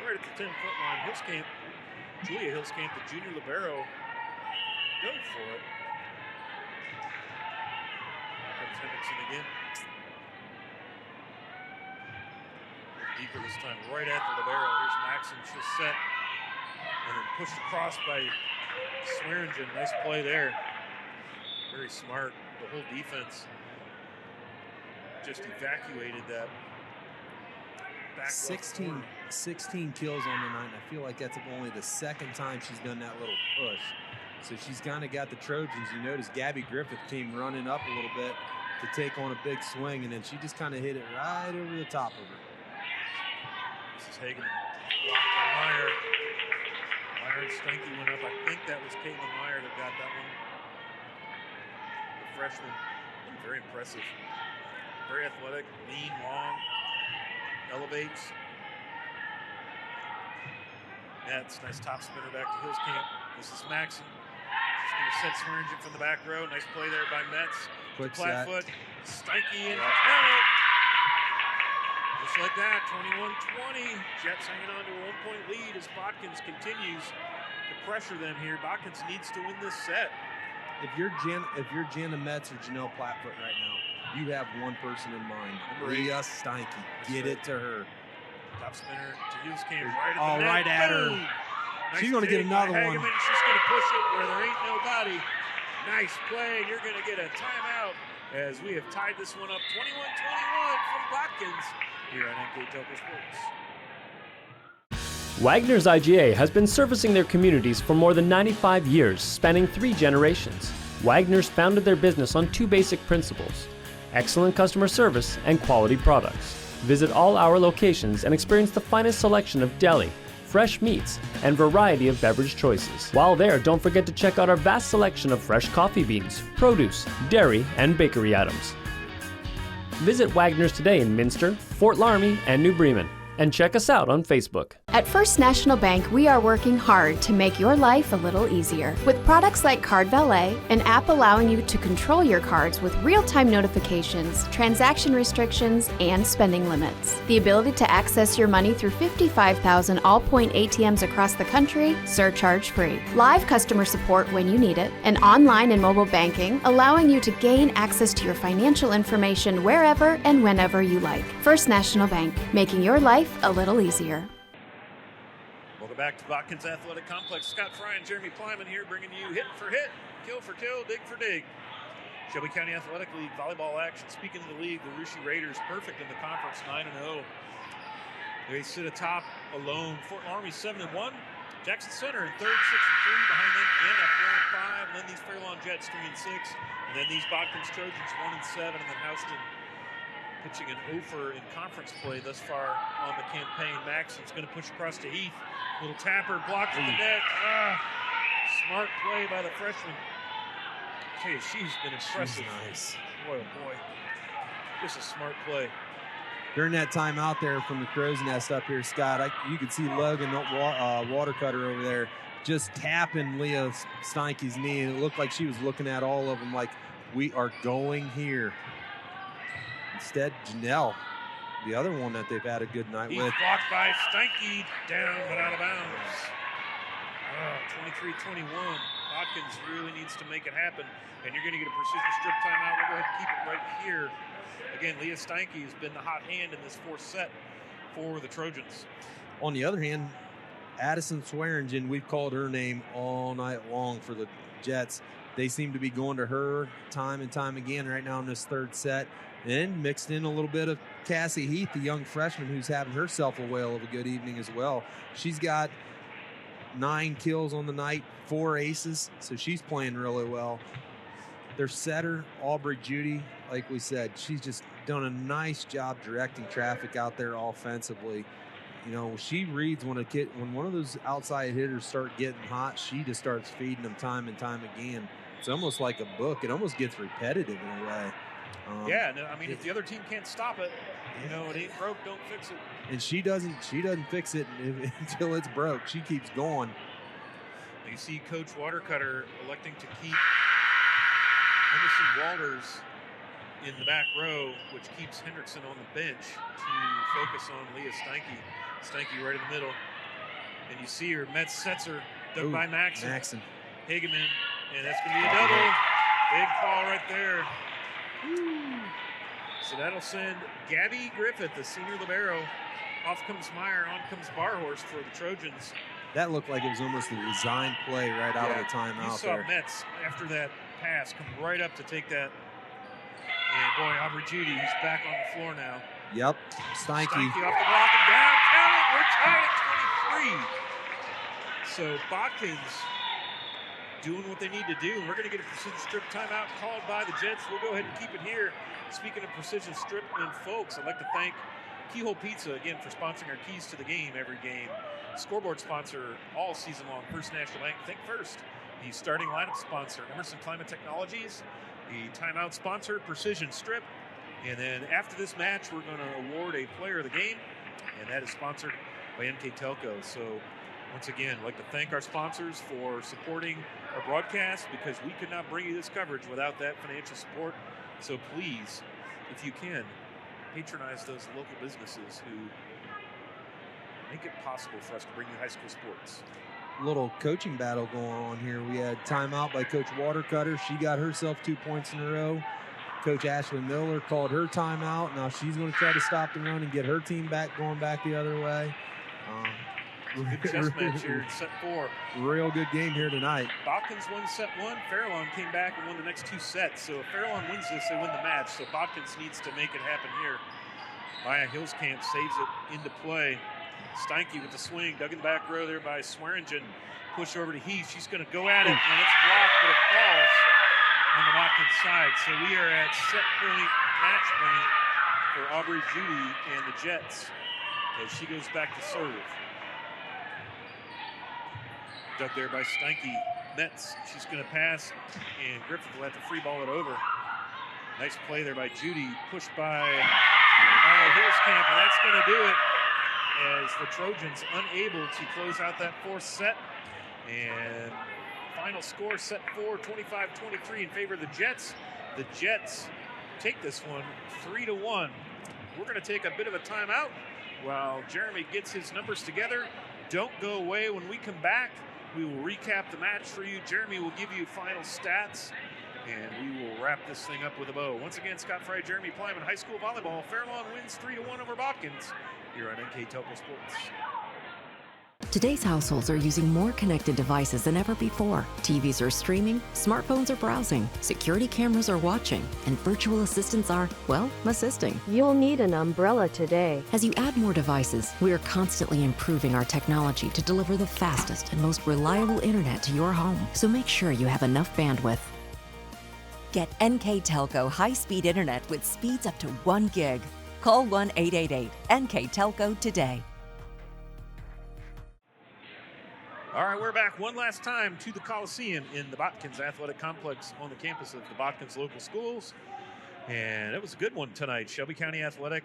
Right at the 10-foot line. Hillscamp, Julia Hillscamp, the junior libero, go for it. Comes Hendrickson again. Deeper this time, right at the libero. Here's Maxon, she'll set. And then pushed across by Swearingen. Nice play there. Very smart. The whole defense just evacuated that. 16 kills on the night. I feel like that's only the second time she's done that little push. So she's kind of got the Trojans. You notice Gabby Griffith came running up a little bit. to take on a big swing, and then she just kind of hit it right over the top of her. This is Hageman. Blocked by Meyer. Meyer and Stanky went up. I think that was Caitlin Meyer that got that one. The freshman. Very impressive. Very athletic, lean, long, elevates. That's nice top spinner back to Hills Camp. This is Maxon. She's going to set Swearingen from the back row. Nice play there by Metz. Quick flat set. foot. Stanky in. Count it. Just like that, 21-20. Jets hanging on to a 1-point lead as Botkins continues to pressure them here. Botkins needs to win this set. If you're Jana Metz or Janelle Plattfoot right now, you have one person in mind. Leah Steinke. Get it to her. Top spinner to Hills Camp right at the net. Right at her. Nice She's going to get another one. Hageman. She's going to push it where there ain't nobody. Nice play. You're going to get a timeout as we have tied this one up 21-21 from Botkins here on NKTelco Sports. Wagner's IGA has been servicing their communities for more than 95 years, spanning 3 generations. Wagner's founded their business on 2 basic principles: excellent customer service and quality products. Visit all our locations and experience the finest selection of deli, fresh meats, and variety of beverage choices. While there, don't forget to check out our vast selection of fresh coffee beans, produce, dairy, and bakery items. Visit Wagner's today in Minster, Fort Laramie, and New Bremen. And check us out on Facebook. At First National Bank, we are working hard to make your life a little easier. With products like Card Valet, an app allowing you to control your cards with real-time notifications, transaction restrictions, and spending limits. The ability to access your money through 55,000 all-point ATMs across the country, surcharge-free. Live customer support when you need it, and online and mobile banking, allowing you to gain access to your financial information wherever and whenever you like. First National Bank, making your life a little easier. Welcome back to Botkins Athletic Complex. Scott Fry and Jeremy Plyman here bringing you hit for hit, kill for kill, dig for dig. Shelby County Athletic League volleyball action. Speaking of the league, the Russia Raiders perfect in the conference, 9-0. They sit atop alone. Fort Laramie 7-1. Jackson Center in third, 6-3. Behind them, Anna 4-5. And then these Fairlawn Jets 3-6. And then these Botkins Trojans 1-7. And then Houston pitching an over in conference play thus far on the campaign. Maxon's going to push across to Heath. Little tapper blocked at the net. Smart play by the freshman. I tell you, she's been impressive. She's nice. Boy, oh boy. Just a smart play. During that time out there from the crow's nest up here, Scott, you could see Logan Watercutter over there just tapping Leah Steinke's knee, and it looked like she was looking at all of them like, we are going here. Instead, Janelle, the other one that they've had a good night He's with. blocked by Steinke, down but out of bounds. 23-21. Botkins really needs to make it happen, and you're going to get a precision strip timeout. We'll go ahead and keep it right here. Again, Leah Steinke has been the hot hand in this 4th set for the Trojans. On the other hand, Addison Swearingen, we've called her name all night long for the Jets. They seem to be going to her time and time again right now in this 3rd set. And mixed in a little bit of Cassie Heath, the young freshman who's having herself a whale of a good evening as well. She's got 9 kills on the night, 4 aces, so she's playing really well. Their setter, Aubrey Judy, like we said, she's just done a nice job directing traffic out there offensively. You know, she reads when one of those outside hitters start getting hot, she just starts feeding them time and time again. It's almost like a book. It almost gets repetitive in a way. Yeah, no, I mean, if the other team can't stop it, you know, it ain't broke, don't fix it. And she doesn't fix it until it's broke. She keeps going. You see Coach Watercutter electing to keep Henderson Walters in the back row, which keeps Hendrickson on the bench to focus on Leah Steinke. Steinke right in the middle. And you see her, Metz sets her, dug by Maxon. Hageman, and that's going to be a double. Big call right there. So that'll send Gabby Griffith, the senior libero. Off comes Meyer, on comes Barhorst for the Trojans. That looked like it was almost a design play right out of the timeout. You saw Metz after that pass come right up to take that. And boy, Aubrey Judy, he's back on the floor now. Yep, Steinke. Steinke off the block and down. Count it. We're tied at 23. So Botkins doing what they need to do. And we're going to get a precision strip timeout called by the Jets. We'll go ahead and keep it here. Speaking of precision strip and folks, I'd like to thank Keyhole Pizza again for sponsoring our Keys to the Game every game. Scoreboard sponsor all season long, First National Bank. Think First. The starting lineup sponsor, Emerson Climate Technologies. The timeout sponsor, Precision Strip. And then after this match, we're going to award a player of the game, and that is sponsored by NKTelco. So once again, I'd like to thank our sponsors for supporting our broadcast, because we could not bring you this coverage without that financial support. So please, if you can, patronize those local businesses who make it possible for us to bring you high school sports. Little coaching battle going on here. We had timeout by Coach Watercutter. She got herself 2 points in a row. Coach Ashley Miller called her timeout. Now she's going to try to stop the run and get her team back, going back the other way. Good chess match here in set 4. Real good game here tonight. Botkins won set 1. Fairlawn came back and won the next 2 sets. So if Fairlawn wins this, they win the match. So Botkins needs to make it happen here. Maya Hillscamp saves it into play. Steinke with the swing, dug in the back row there by Swearingen. Push over to Heath. She's going to go at it, and it's blocked, but it falls on the Botkins side. So we are at set point, match point for Aubrey Judy and the Jets as she goes back to serve. Dug there by Steinke. Metz, she's going to pass, and Griffith will have to free ball it over. Nice play there by Judy, pushed by Hillscamp, and that's going to do it, as the Trojans unable to close out that 4th set. And final score, set 4, 25-23 in favor of the Jets. The Jets take this one 3-1. We're going to take a bit of a timeout while Jeremy gets his numbers together. Don't go away. When we come back, we will recap the match for you. Jeremy will give you final stats, and we will wrap this thing up with a bow. Once again, Scott Fry, Jeremy Plyman, high school volleyball. Fairlawn wins 3-1 over Botkins here on NKTelco Sports. Today's households are using more connected devices than ever before. TVs are streaming, smartphones are browsing, security cameras are watching, and virtual assistants are, well, assisting. You'll need an umbrella today. As you add more devices, we are constantly improving our technology to deliver the fastest and most reliable internet to your home. So make sure you have enough bandwidth. Get NKTelco high-speed internet with speeds up to 1 gig. Call 1-888-NKTelco today. All right, we're back one last time to the Coliseum in the Botkins Athletic Complex on the campus of the Botkins Local Schools. And it was a good one tonight. Shelby County Athletic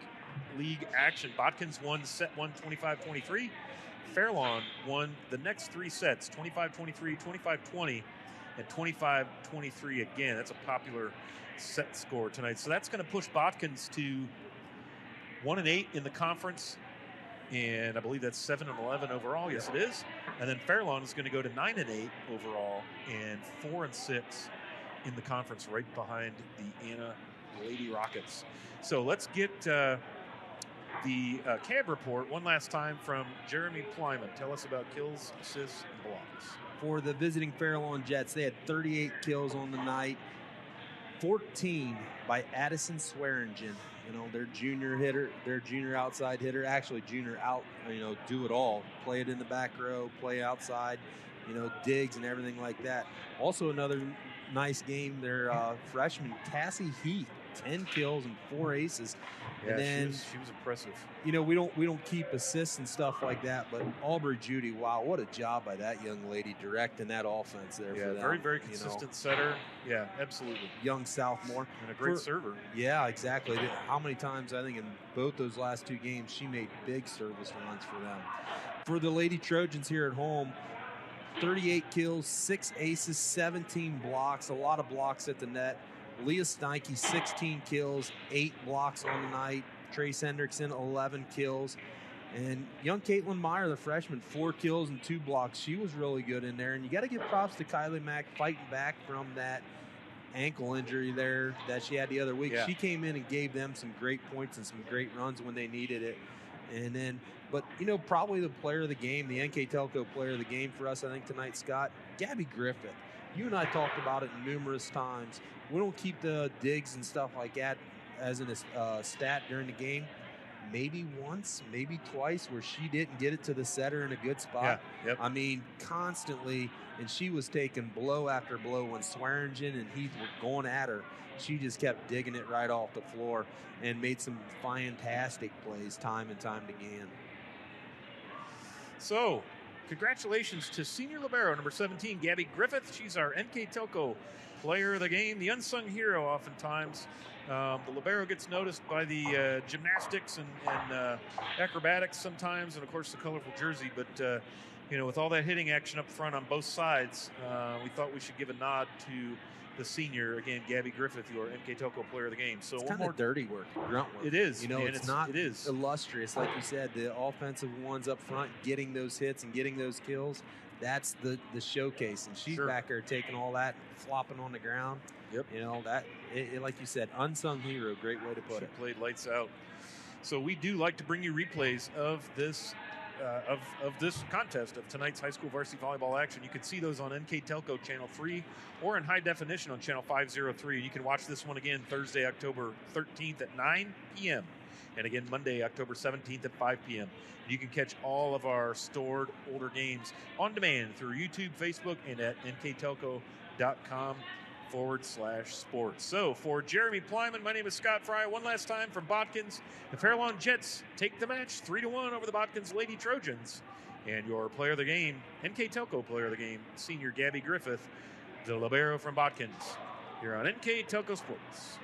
League action. Botkins won set 1, 25-23. Fairlawn won the next 3 sets, 25-23, 25-20, and 25-23 again. That's a popular set score tonight. So that's going to push Botkins to 1-8 in the conference. And I believe that's 7-11 overall. Yes, it is. And then Fairlawn is going to go to 9-8 overall and 4-6 in the conference, right behind the Anna Lady Rockets. So let's get the CAB report one last time from Jeremy Plyman. Tell us about kills, assists, and blocks. For the visiting Fairlawn Jets, they had 38 kills on the night, 14 by Addison Swearingen. You know, their junior hitter, their junior outside hitter, actually junior out, do it all. Play it in the back row, play outside, digs and everything like that. Also another nice game, their freshman Cassie Heath, 10 kills and 4 aces. Yeah, and then, she was impressive. We don't keep assists and stuff like that, but Aubrey Judy, wow, what a job by that young lady directing that offense there. Yeah, for them, very, very consistent setter. Yeah, absolutely. Young sophomore. And a great server. Yeah, exactly. How many times, I think, in both those last 2 games, she made big service runs for them. For the Lady Trojans here at home, 38 kills, 6 aces, 17 blocks, a lot of blocks at the net. Leah Steinke, 16 kills, 8 blocks on the night. Trace Hendrickson, 11 kills. And young Caitlin Meyer, the freshman, 4 kills and 2 blocks. She was really good in there. And you got to give props to Kylie Mack fighting back from that ankle injury there that she had the other week. Yeah. She came in and gave them some great points and some great runs when they needed it. And then, but, probably the player of the game, the NKTelco player of the game for us, I think, tonight, Scott, Gabby Griffith. You and I talked about it numerous times. We don't keep the digs and stuff like that as in a stat during the game. maybe once, maybe twice where she didn't get it to the setter in a good spot. Yeah, yep. I mean, constantly, and she was taking blow after blow when Swearingen and Heath were going at her. She just kept digging it right off the floor and made some fantastic plays time and time again. So, congratulations to senior libero number 17, Gabby Griffith. She's our NKTelco player of the game, the unsung hero oftentimes. The libero gets noticed by the gymnastics and acrobatics sometimes, and of course the colorful jersey. But with all that hitting action up front on both sides, we thought we should give a nod to the senior, again, Gabby Griffith, your NKTelco player of the game. So it's one kind more of dirty work, grunt work. It is. It's not it is illustrious. Like you said, the offensive ones up front, getting those hits and getting those kills, that's the showcase. And she's back there taking all that and flopping on the ground. Yep. Like you said, unsung hero, great way to put it. Played lights out. So we do like to bring you replays of this of this contest, of tonight's high school varsity volleyball action. You can see those on NKTelco Channel 3 or in high definition on Channel 503. And you can watch this one again Thursday, October 13th at 9 p.m. and again Monday, October 17th at 5 p.m. You can catch all of our stored older games on demand through YouTube, Facebook, and at nktelco.com/sports. So for Jeremy Plyman, my name is Scott Fry. One last time from Botkins. The Fairlawn Jets take the match 3-1 over the Botkins Lady Trojans. And your player of the game, NKTelco player of the game, senior Gabby Griffith, the libero from Botkins, here on NKTelco Sports.